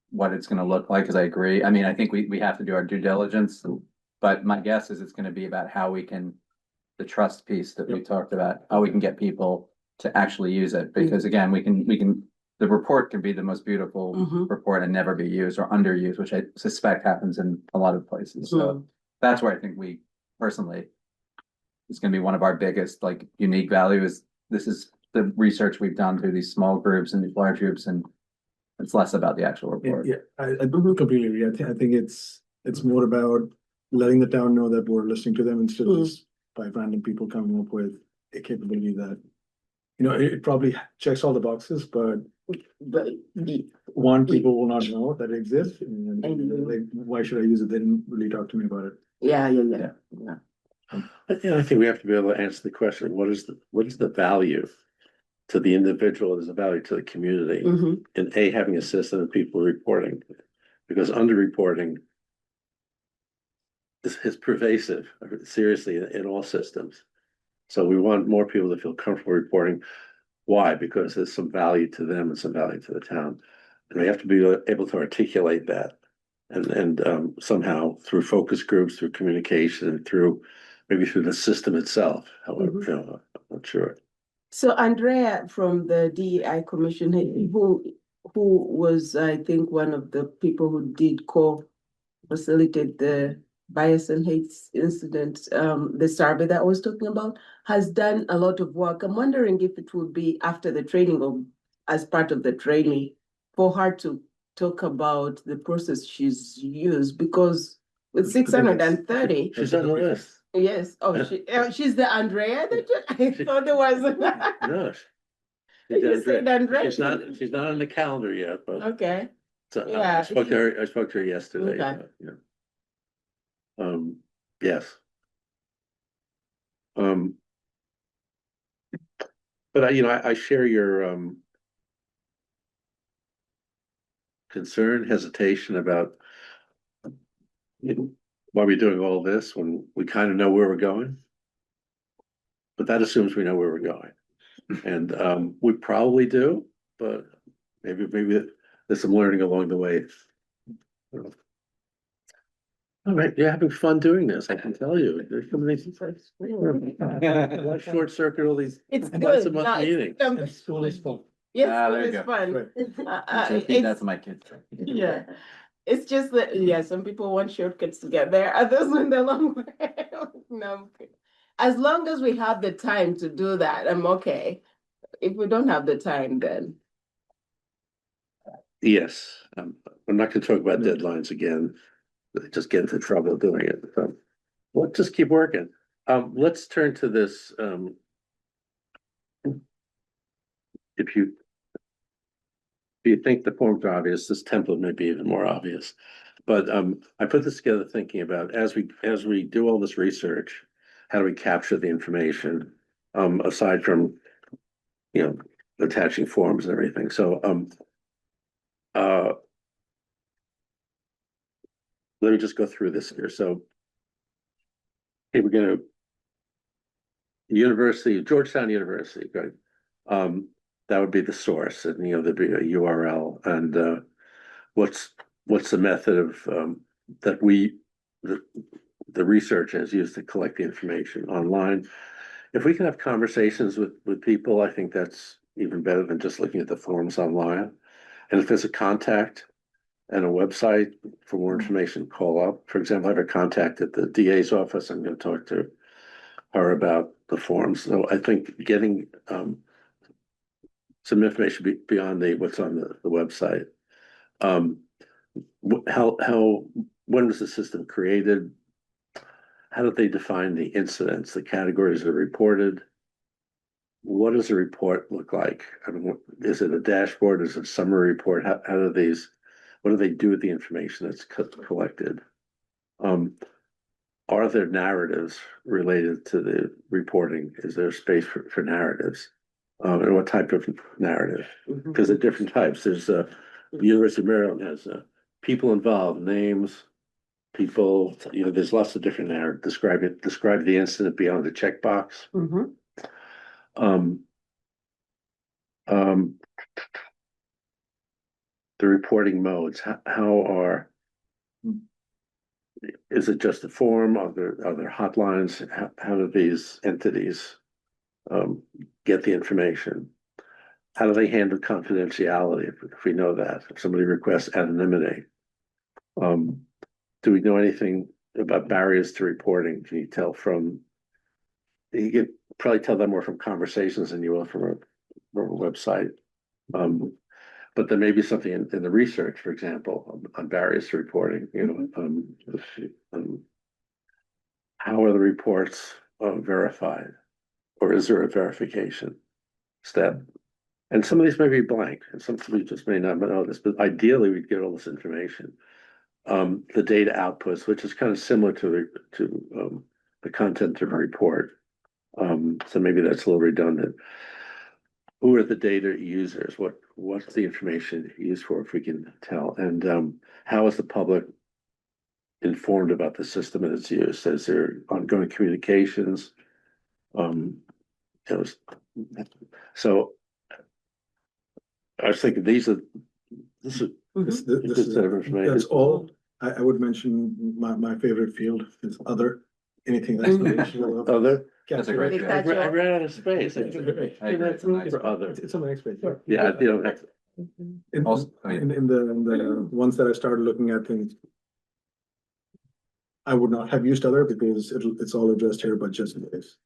what it's gonna look like, because I agree. I mean, I think we have to do our due diligence. But my guess is it's gonna be about how we can, the trust piece that we talked about, how we can get people to actually use it. Because again, we can, the report can be the most beautiful Mhm. report and never be used or underused, which I suspect happens in a lot of places. So that's where I think we personally, it's gonna be one of our biggest, like, unique values. This is the research we've done through these small groups and these large groups, and it's less about the actual report. Yeah, I completely agree. I think it's more about letting the town know that we're listening to them instead of just five random people coming up with a capability that, you know, it probably checks all the boxes, but one, people will not know that it exists, and like, why should I use it? They didn't really talk to me about it. Yeah. I think we have to be able to answer the question, what is the value to the individual, there's a value to the community, Mhm. in having a system of people reporting, because underreporting is pervasive, seriously, in all systems. So we want more people to feel comfortable reporting. Why? Because there's some value to them and some value to the town. And we have to be able to articulate that. And somehow through focus groups, through communication, maybe through the system itself, however, you know, I'm not sure. So Andrea from the DEI Commission, who was, I think, one of the people who did facilitate the bias and hate incident, the survey that I was talking about, has done a lot of work. I'm wondering if it would be after the training or as part of the training for her to talk about the process she's used, because with 630, She's on the list. yes, she's the Andrea that I thought it was. No. You said Andrea. She's not on the calendar yet, but Okay. so, Yeah, I spoke to her yesterday. Okay. Yeah. Yes. But I share your concern, hesitation about, why we're doing all this when we kind of know where we're going. But that assumes we know where we're going. And we probably do, but maybe there's some learning along the way. All right, you're having fun doing this, I can tell you. There's so many why short circuit all these It's once a good. month No, meetings. School is fun. Yes, There you it's go. fun. Right. So feed that to my kids. Yeah, it's just that, yeah, some people want shortcuts to get there, others want the long way. No, as long as we have the time to do that, I'm okay. If we don't have the time, then. Yes, we're not gonna talk about deadlines again. Just get into trouble doing it. So let's just keep working. Let's turn to this. If you think the forms are obvious, this template may be even more obvious. But I put this together thinking about as we do all this research, how do we capture the information? Aside from, attaching forms and everything. So let me just go through this here. So hey, we're gonna Georgetown University, right? That would be the source, and there'd be a URL. And what's the method of that the research has used to collect the information online? If we can have conversations with people, I think that's even better than just looking at the forms online. And if there's a contact and a website for more information, call up. For example, I have a contact at the DA's office. I'm going to talk to her about the forms. So I think getting some information beyond what's on the website. When was the system created? How did they define the incidents, the categories that are reported? What does a report look like? I mean, is it a dashboard? Is it a summary report? What do they do with the information that's collected? Are there narratives related to the reporting? Is there space for narratives? And what type of narrative? Because there are different types. There's the University of Maryland has people involved, names, people, you know, there's lots of different narratives, describe the incident beyond the checkbox. Mhm. Um. um, The reporting modes, how are? Is it just a form? Are there hotlines? How do these entities get the information? How do they handle confidentiality if we know that? If somebody requests anonymity? Do we know anything about barriers to reporting? Can you tell from, you can probably tell that more from conversations than you will from a website. But there may be something in the research, for example, on barriers to reporting, you know, how are the reports verified? Or is there a verification step? And some of these may be blank, and some we just may not know this, but ideally we'd get all this information. The data outputs, which is kind of similar to the content of a report. So maybe that's a little redundant. Who are the data users? What's the information used for, if we can tell? And how is the public informed about the system and its use? Is there ongoing communications? It was, so I was thinking this is This, a this good is, set of information. that's all. I would mention my favorite field is other, anything that's relational. Other? That's a great If field. I that's your- ran out of space. I agree, it's a nice For other. It's on the next page. Yeah, you know, In, Also, I mean- in the ones that I started looking at things. I would not have used other because it's all addressed here, but just in case.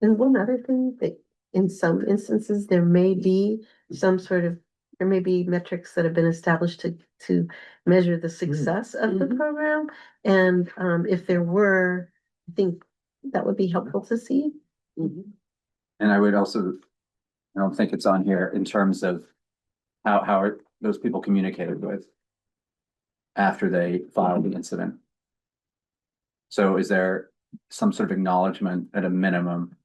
And one other thing that in some instances, there may be some sort of, there may be metrics that have been established to measure the success of the Mhm. program. And if there were, I think that would be helpful to see. Mhm. And I would also, I don't think it's on here in terms of how are those people communicated with after they filed the incident. So is there some sort of acknowledgement at a minimum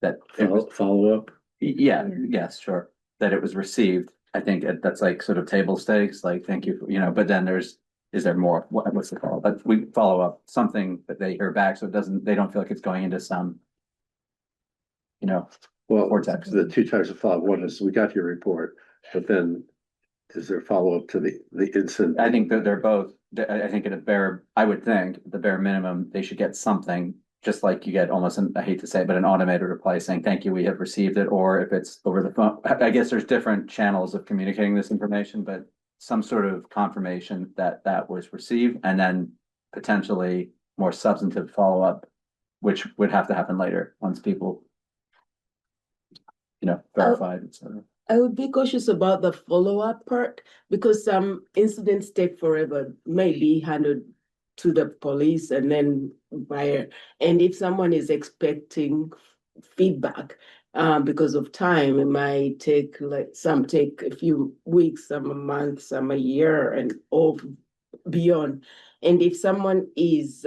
that it was, follow up. yeah, yes, sure, that it was received? I think that's like sort of table stakes, like, thank you, you know, but then is there more, what's it called? But we follow up, something that they hear back, so it doesn't, they don't feel like it's going into some, you know, Well, Vortex. the two types of follow-up. One is we got your report, but then is there follow-up to the incident? I think that they're both, I think at a bare, I would think, the bare minimum, they should get something. Just like you get almost, I hate to say, it, but an automated reply saying, thank you, we have received it, or if it's over the phone, I guess there's different channels of communicating this information, but some sort of confirmation that that was received, and then potentially more substantive follow-up, which would have to happen later, once people, you know, verified, et cetera. I would be cautious about the follow-up part because some incidents take forever, may be handled to the police and then via, and if someone is expecting feedback because of time, it might take some take a few weeks, some a month, some a year, and or beyond. And if someone is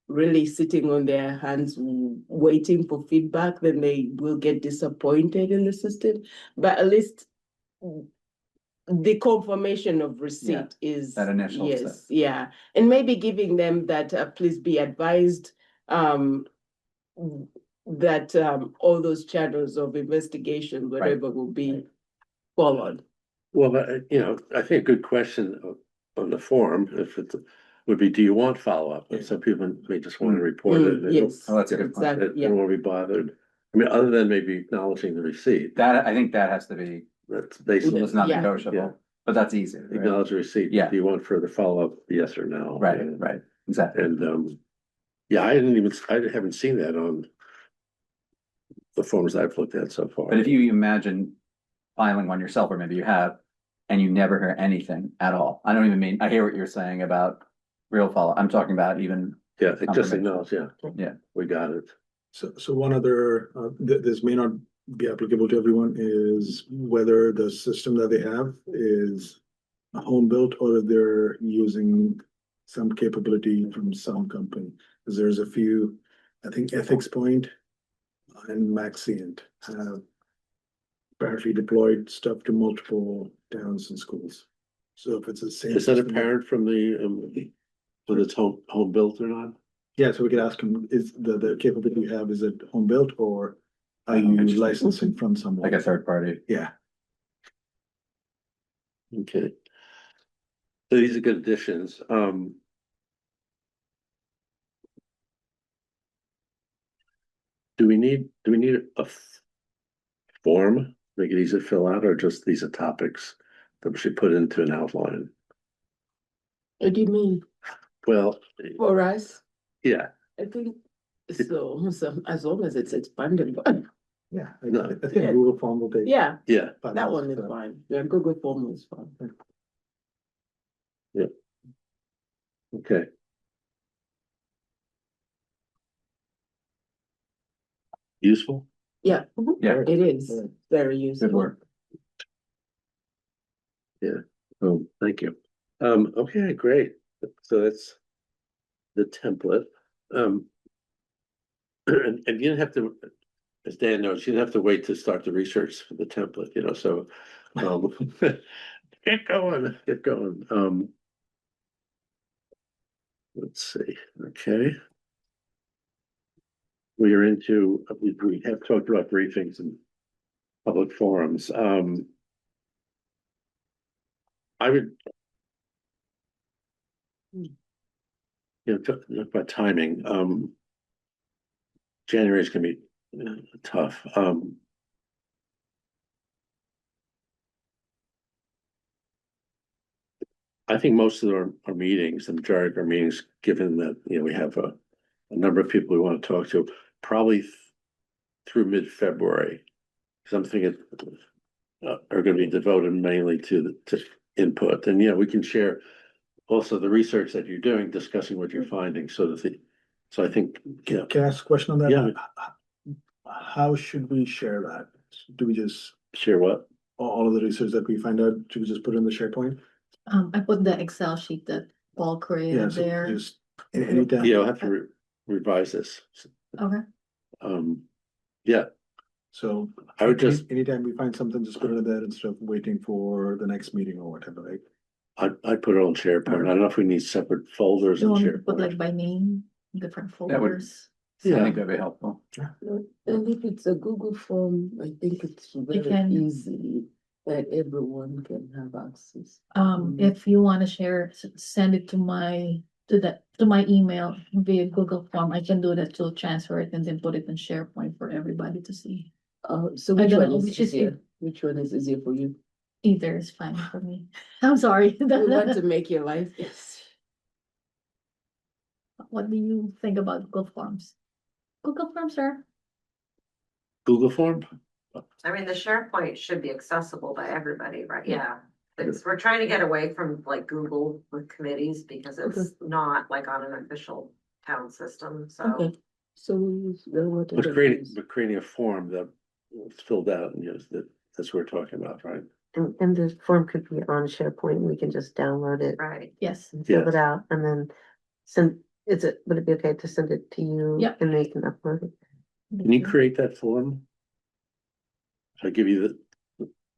really sitting on their hands waiting for feedback, then they will get disappointed in the system. But at least the confirmation of receipt is that initial yes, step. yeah, and maybe giving them that please be advised that all those channels of investigation, whatever, will be followed. Well, you know, I think a good question on the form, if it would be, do you want follow-up? And some people may just want to report it. They don't- Yes. Oh, that's a good point. Exactly, They don't want to be bothered. I mean, other than maybe acknowledging the receipt, That, I think that has to be, that's basically it's not Yeah. negotiable, Yeah. but that's easy, right? acknowledge the receipt. Yeah. Do you want further follow-up? Yes or no? Right, And- right, exactly. And yeah, I haven't seen that on the forms I've looked at so far. But if you imagine filing one yourself, or maybe you have, and you never hear anything at all, I don't even mean, I hear what you're saying about real follow, I'm talking about even, Yeah, it just confirmation. acknowledge, yeah. Yeah. We got it. So one other, this may not be applicable to everyone, is whether the system that they have is home built or if they're using some capability from some company. Because there's a few, I think Ethics Point and Maxient have apparently deployed stuff to multiple towns and schools. So if it's the same. Is that system- apparent from the whether it's home built or not? Yeah, so we could ask him, is the capability you have, is it home built or are you Interesting. licensing from someone? Like a third party. Yeah, Okay. So these are good additions. Do we need a form, make it easy to fill out, or just these are topics that we should put into an outline? What do you mean? Well, For us, yeah, I think so, as long as it's expandable. yeah. No. I think Google form will take. Yeah, yeah, that one is fine. Yeah, Google form is fine. okay. Useful? Yeah, Yeah, it is Yeah. very useful. good work. Oh, thank you. Okay, great. So that's the template. And you didn't have to, as Dan knows, you didn't have to wait to start the research for the template, so get going. Let's see, okay. We are into, we have talked about briefings and public forums. I would. Talk about timing, January is gonna be tough. I think most of our meetings, the majority of our meetings, given that, we have a number of people we want to talk to, probably through mid-February. Because I'm thinking are gonna be devoted mainly to input, and we can share also the research that you're doing, discussing what you're finding, so I think, Can I ask a question on that? Yeah. How should we share that? Do we just, share what? all of the research that we find out, should we just put it in the SharePoint? I put the Excel sheet that Paul Yeah, created so there. just anytime. Yeah, I'll have to revise this. Okay, Yeah, So. I would just, Anytime we find something, just put it in there instead of waiting for the next meeting or whatever, right? I put it on SharePoint. I don't know if we need separate folders you in want me to put like SharePoint. by name, different That would- folders? I Yeah. think that'd be helpful. And if it's a Google form, I think it's very can- easy that everyone can have access. If you wanna share, send it to my email via Google form, I can do that to transfer it and then put it in SharePoint for everybody to see. So I which don't one know is which is easier? Which one is easier for you? Either is fine for me. I'm sorry. We want to make your life easy. What do you think about Google Forms? Google Forms are, Google form? I mean, the SharePoint should be accessible by everybody, right? Yeah. We're trying to get away from like Google with committees because it's not like on an official town system, so. Okay, so we use the whatever. But creating a form that is filled out and that's what we're talking about, right? And the form could be on SharePoint, we can just download it Right. yes, and fill Yes. it out and then would it be okay to send it to you? Yeah. And they can upload it? Can you create that form? I'll give you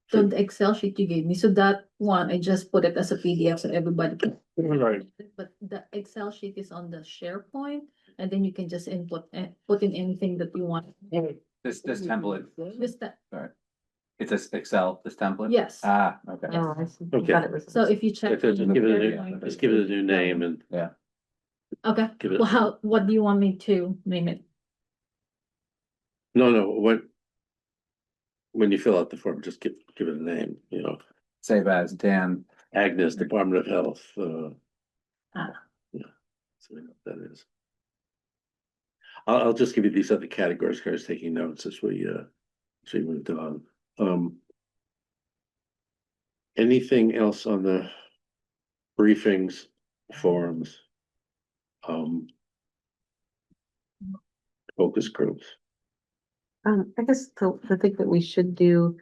So the Excel sheet you gave me, so that one, I just put it as a PDF so everybody can. Right. But the Excel sheet is on the SharePoint, and then you can just put in anything that you want. This template, This, that, it's a Excel, this template? yes, Ah, okay. Oh, I see. Okay. Thought it was. so if you check. Just in give it a new, SharePoint- just give it a new name and Okay, give it. well, what do you want me to name it? No, when you fill out the form, just give it a name, Save as Dan. Agnes, Department of Health, Ah. yeah, so I know what that is. I'll just give you these other categories, guys, taking notes as we moved on. Anything else on the briefings, forums? Focus groups? I guess the thing that we should do.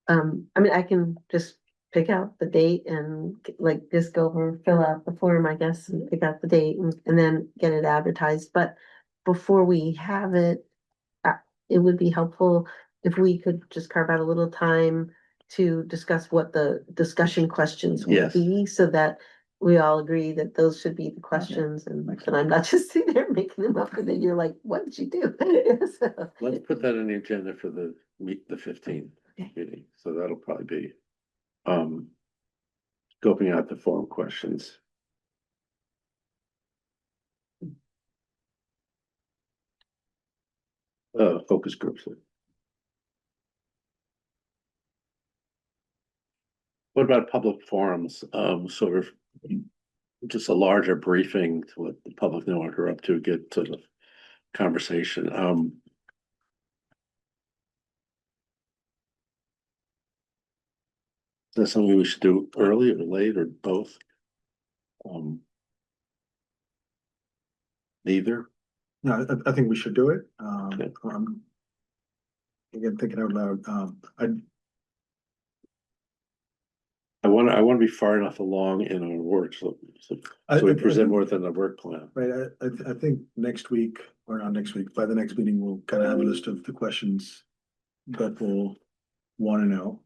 I mean, I can just pick out the date and like just go over, fill out the form, I guess, and pick out the date and then get it advertised, but before we have it. It would be helpful if we could just carve out a little time to discuss what the discussion questions would Yes. be, so that we all agree that those should be the questions and makes that I'm not just sitting there making them up and then you're like, what did you do? So- Let's put that on the agenda for the 15th Okay. meeting, so that'll probably be. Scoping out the forum questions. Focus groups. What about public forums? Sort of just a larger briefing to let the public know what we're up to, get to the conversation. Is that something we should do early or late or both? Neither. No, I think we should do it. Okay. Again, thinking out loud, I want to be far enough along in our work, so we present more than a work plan. right, I think next week, or not next week, by the next meeting, we'll kind of have a list of the questions that we'll want to know.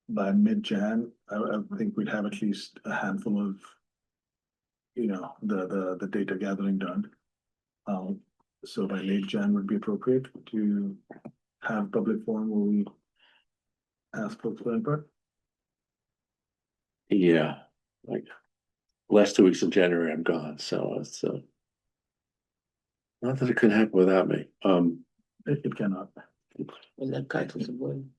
By mid-Jan, I think we'd have at least a handful of, the data gathering done. So by late Jan would be appropriate to have public forum where we ask folks for input. Yeah, like last 2 weeks of January, I'm gone, so it's not that it could happen without me. It cannot. When the cat was born.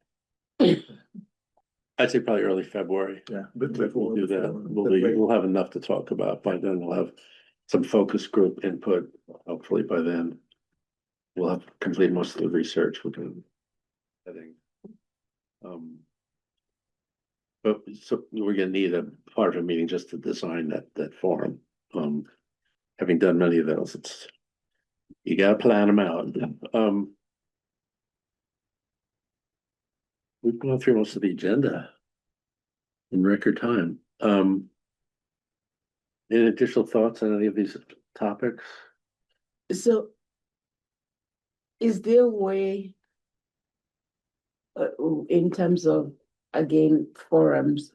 I'd say probably early February. Yeah, but We'll do that. before- We'll have enough to talk about. By then, we'll have some focus group input. Hopefully by then, we'll have completed most of the research. We can. I think. But so we're gonna need a part of a meeting just to design that forum. Having done many of those, you gotta plan them out. We've gone through most of the agenda in record time. Any additional thoughts on any of these topics? So is there a way in terms of, again, forums,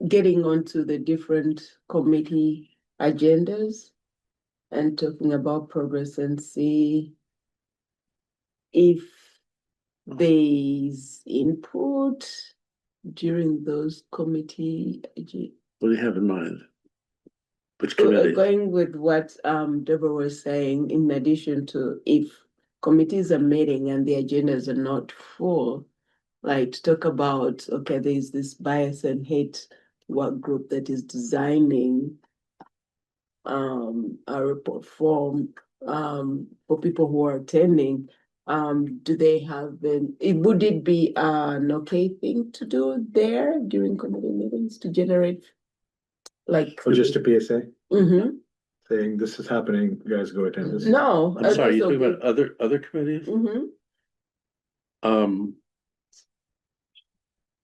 getting onto the different committee agendas and talking about progress and see if there's input during those committee. What do you have in mind? Which committee? Going with what Deborah was saying, in addition to if committees are meeting and the agendas are not full, like to talk about, okay, there's this bias and hate work group that is designing a report form for people who are attending. Do they have would it be an okay thing to do there during committee meetings to generate like? Or just a PSA Mhm. saying this is happening, you guys go attend this. No. I'm sorry, you're that's talking okay. about other committees? Mhm. Um,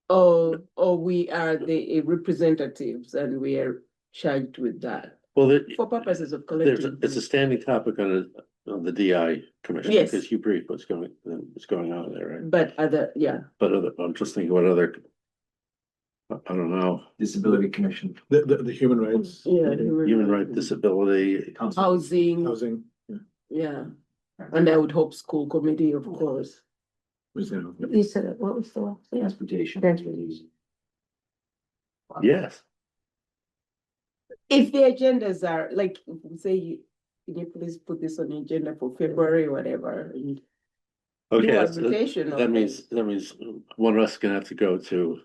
Or we are the representatives and we are charged with that well, for purposes of it's collecting. a standing topic on the DI commission. Yes. Because you brief what's going on there, right? But yeah. But I'm just thinking what other. I don't know, Disability Commission. The human rights. Yeah. human right, disability, Housing, Housing, yeah. And I would hope school committee, of course. You said it, what was the last? Yeah. Transportation. Transportation. yes. If the agendas are like, say, can you please put this on the agenda for February or whatever? And Okay, do that's- adaptation of that it. means one of us is gonna have to go to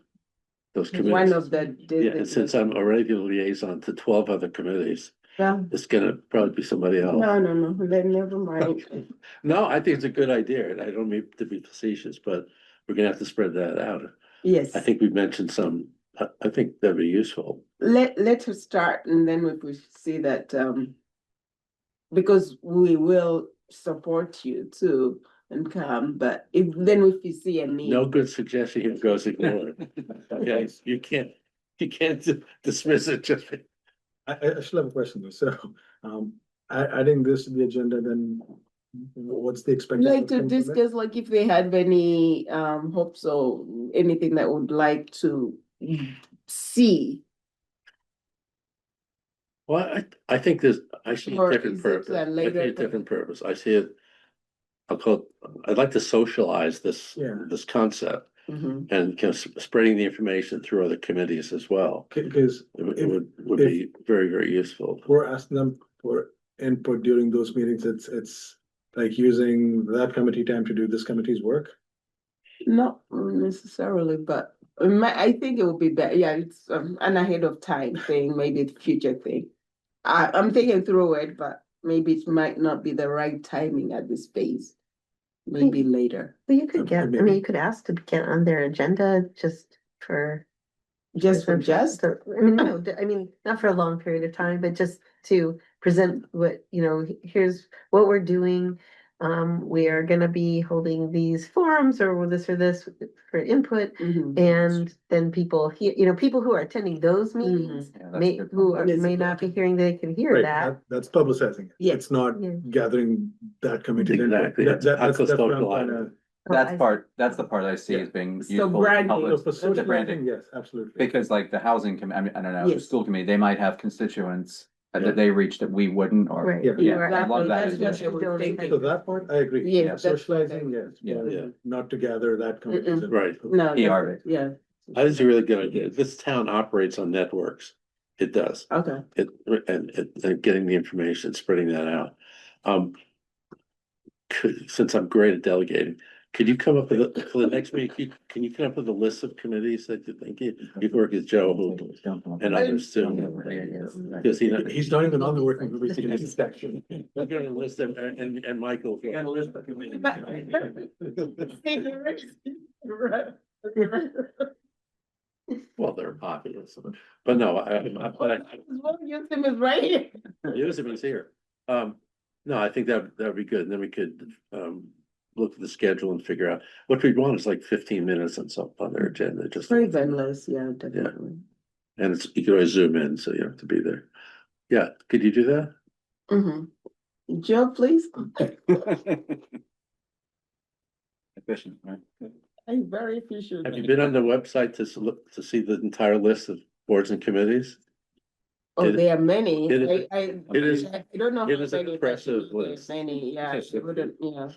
those One committees. of the. Yeah, and since I'm already the liaison to 12 other committees, Well, it's gonna probably be somebody else. no, then never mind. No, I think it's a good idea, and I don't mean to be facetious, but we're gonna have to spread that out. Yes. I think we've mentioned some, I think that'd be useful. Let us start and then if we see that, because we will support you too and come, but if we see a need. No good suggestion here goes ignored. Okay, you can't dismiss it just. I still have a question though, so, adding this to the agenda, then what's the expected? Like to outcome from it? discuss, like if they had any hopes or anything that would like to see? Well, I think I see a Or different is it a purpose. I see later a thing? different purpose. I see it. I'd like to socialize this, Yeah. this concept Mhm. and spreading the information through other committees as well. Because It would be very, very useful. we're asking them for input during those meetings, it's like using that committee time to do this committee's work. Not necessarily, but I think it would be better. Yeah, it's an ahead of time thing, maybe the future thing. I'm thinking through it, but maybe it might not be the right timing at this phase. Maybe later, But you could get, I Maybe. mean, you could ask to get on their agenda just for. just for just. I mean, no, I mean, not for a long period of time, but just to present what, here's what we're doing. We are gonna be holding these forums or this for input. Mhm. And then people here, people who are attending those meetings, Yeah, that's a may, good who point. are, may not be hearing, they can hear Right, that. that's publicizing it. Yeah. It's not Yeah. gathering that committee. Exactly. That's what I'm Socialize. trying to. That's the part I see as being So useful. in branding. public- So for the socializing, branding. yes, absolutely. Because like the housing committee, I don't know, the Yes. school committee, they might have constituents Yeah. that they reach that we wouldn't, or. Right. Yeah. You are I love that That's idea. what I was Don't thinking. So that part, I agree. Yeah, that's- Socializing, yes, Yeah. but Yeah. not to gather that committee. Right. No, PR. yeah, I think it's a really good idea. This town operates on networks. It does. okay. And getting the information, spreading that out. Since I'm great at delegating, could you come up with, for the next meeting, can you come up with a list of committees that you think you can work with Joe and others too? Because He's not even on the working group in this section. I'm gonna list them and Michael. Well, they're popular, but no, Houston is right here. Using is here. No, I think that would be good. And then we could look at the schedule and figure out what we'd want is like 15 minutes on their agenda, just. Very endless, yeah, definitely. And you can always zoom in, so you don't have to be there. Yeah, could you do that? Mm-hmm. Joe, please. Efficient, right? I'm very efficient. Have you been on the website to see the entire list of boards and committees? Oh, It- there are many. it is- I it don't know. it how is an many, but impressive there's list. Many, yeah, Yes. I wouldn't, yeah.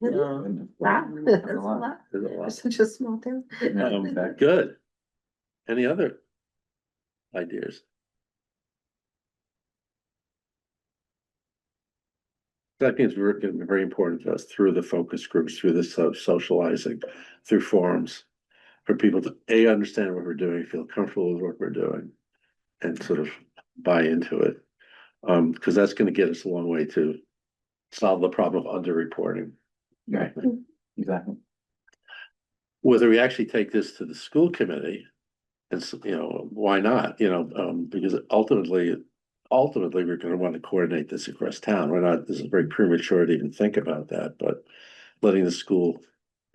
Wow, that's a lot. There's a For lot. such a small town. Good. Any other ideas? I think it's very important to us through the focus groups, through the socializing, through forums. For people to understand what we're doing, feel comfortable with what we're doing. And sort of buy into it. Because that's gonna get us a long way to solve the problem of underreporting. Right, exactly. Whether we actually take this to the school committee. And why not, because ultimately, we're gonna want to coordinate this across town. We're not, this is very premature to even think about that, but. Letting the school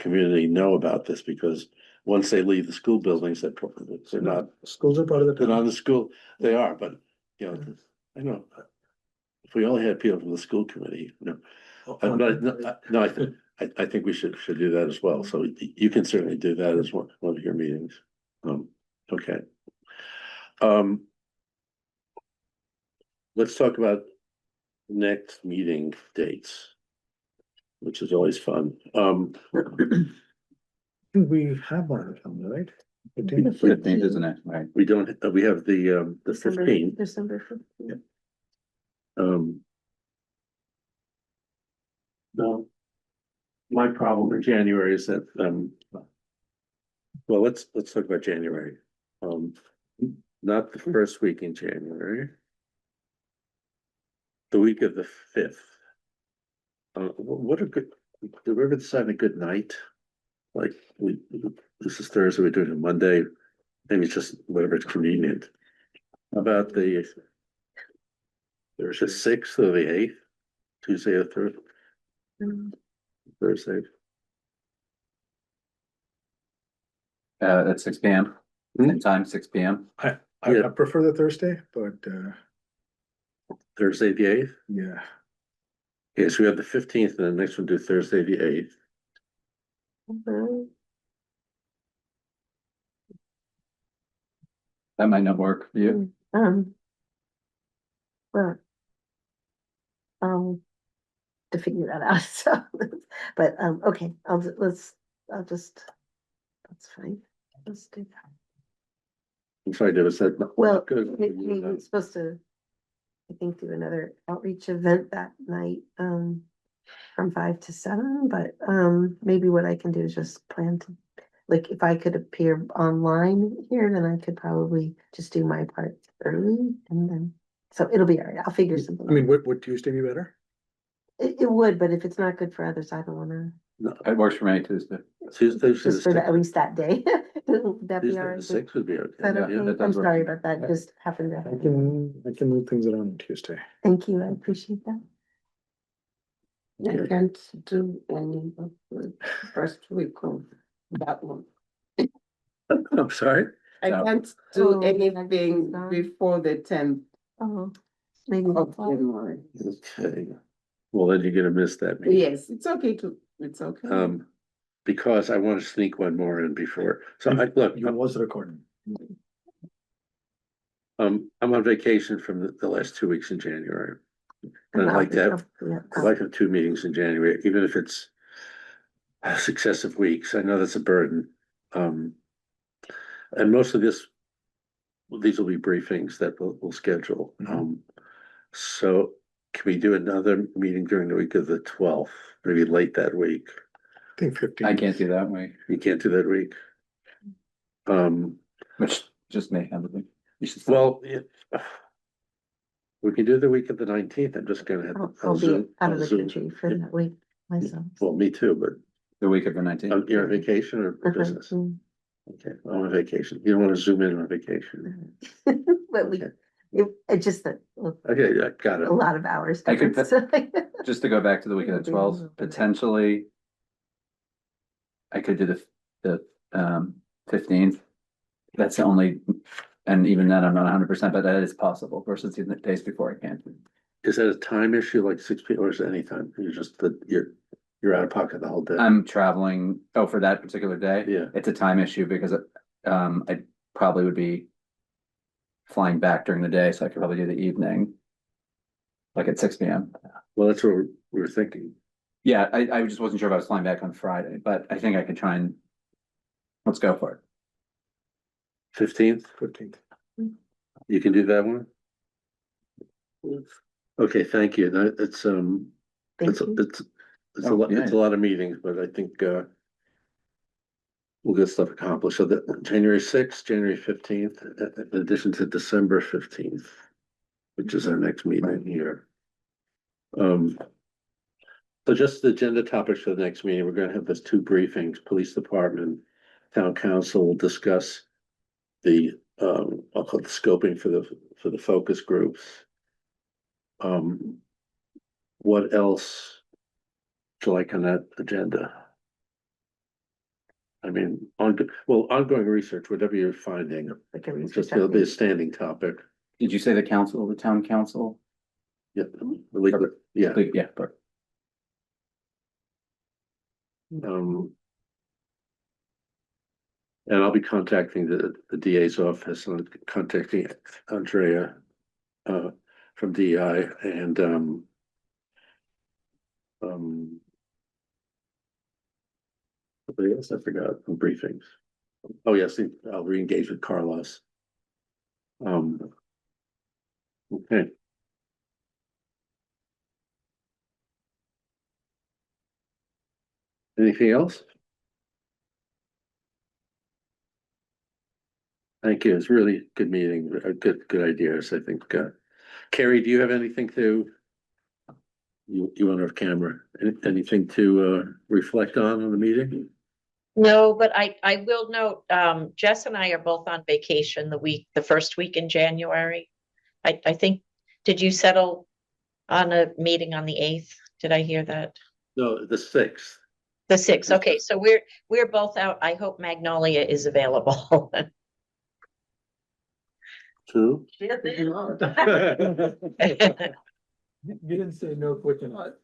community know about this, because once they leave the school buildings, they're not, Schools are part of the they're not in town. the school, they are, but, I know. If we only had people from the school committee, I think we should do that as well, so you can certainly do that as one of your meetings. Okay. Let's talk about next meeting dates. Which is always fun. We have one on the calendar, right? 15th. 15th, isn't it? Right. We don't, we have the December 15th. 15th. No. My problem in January is that, well, let's talk about January. Not the first week in January. The week of the 5th. What a good, did we ever decide a good night? Like, this is Thursday, we're doing it Monday, maybe it's just whatever it's convenient. How about there's the 6th or the 8th, Tuesday or Thursday? At 6 p.m. Same time, 6 p.m. I Yeah. prefer the Thursday, but Thursday, the 8th? yeah. Okay, so we have the 15th and the next one do Thursday, the 8th. That might not work for you. Well. To figure that out, so, but, okay, I'll just, that's fine, let's do that. I'm sorry, did I said? Well, Good. we were supposed to, I think, do another outreach event that night, from 5 to 7, but, maybe what I can do is just plan to, like, if I could appear online here, then I could probably just do my part early, and then, so it'll be all right, I'll figure something I mean, out. would Tuesday be better? It would, but if it's not good for others, I don't wanna, No, It works for me Tuesday. Tuesday, just for at least that day. Would that be all Tuesday, right? the sixth would be okay. Is that Yeah, okay? that I'm does work. sorry about that, just happened I to, can move things around on Tuesday. thank you, I appreciate that. Okay. can't do any of the first week of that one. I'm sorry? I No. can't Oh, do anything sorry. before the 10th Oh, maybe. of January. Okay. Well, then you're gonna miss that meeting. Yes, it's okay. Because I want to sneak one more in before, so look, You was recording. I'm on vacation from the last 2 weeks in January. And I'd I'll like be- to have, yeah, I'd like to have 2 meetings in January, even if it's successive weeks. I know that's a burden. And most of these will be briefings that we'll schedule. Mhm. So can we do another meeting during the week of the 12th, maybe late that week? I think 15. I can't do that week, You can't do that week? which just may have to. You should. Well, we can do the week of the 19th. I'm just gonna have. I'll be Zoom- out of I'll the Zoom. country for that week myself. Well, me too, but The week of the 19th. you're on vacation or business? Mm. Okay, I'm on vacation. You don't want to zoom in on vacation. But we, Okay. it just that, well, Okay, yeah, got it. a lot of hours. I could difference, so- Just to go back to the week of the 12th, potentially. I could do the 15th. That's the only, and even then I'm not 100%, but that is possible versus the days before I can't. Is that a time issue, like 6 p.m. or is it any time? You're just that you're out of pocket the whole day? I'm traveling, for that particular day. Yeah. It's a time issue because I probably would be flying back during the day, so I could probably do the evening. Like at 6 p.m. Well, that's what we were thinking. Yeah, I just wasn't sure if I was flying back on Friday, but I think I could try and. Let's go for it. 15th, 15th. you can do that one? Okay, thank you. That, it's, Thank you. it's a Oh, lot, yeah. it's a lot of meetings, but I think, we'll get stuff accomplished. So that January 6th, January 15th, in addition to December 15th, which is our next meeting here. So just the agenda topics for the next meeting, we're gonna have those 2 briefings, police department, town council will discuss the, I'll call it the scoping for the focus groups. What else do you like on that agenda? I mean, ongoing research, whatever you're finding, Like a it's research just it'll be a update. standing topic. Did you say the council, the town council? Yeah, yeah. Yeah, but And I'll be contacting the DA's office and contacting Andrea from DI and yes, I forgot briefings. Oh, yes, I'll re-engage with Carlos. Okay. Anything else? Thank you. It's really good meeting, good ideas, I think. Carrie, do you have anything to? You on our camera, anything to reflect on the meeting? No, but I will note, Jess and I are both on vacation the first week in January. I think, did you settle on a meeting on the 8th? Did I hear that? No, the 6th. The 6th, okay, so we're both out. I hope Magnolia is available. Two? You didn't say no quick enough.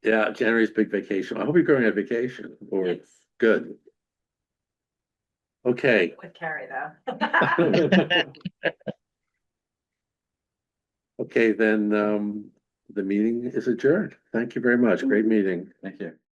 Yeah, January's big vacation. I hope you're going on vacation or good. Okay. With Carrie though. Okay, then, the meeting is adjourned. Thank you very much. Great meeting. Thank you.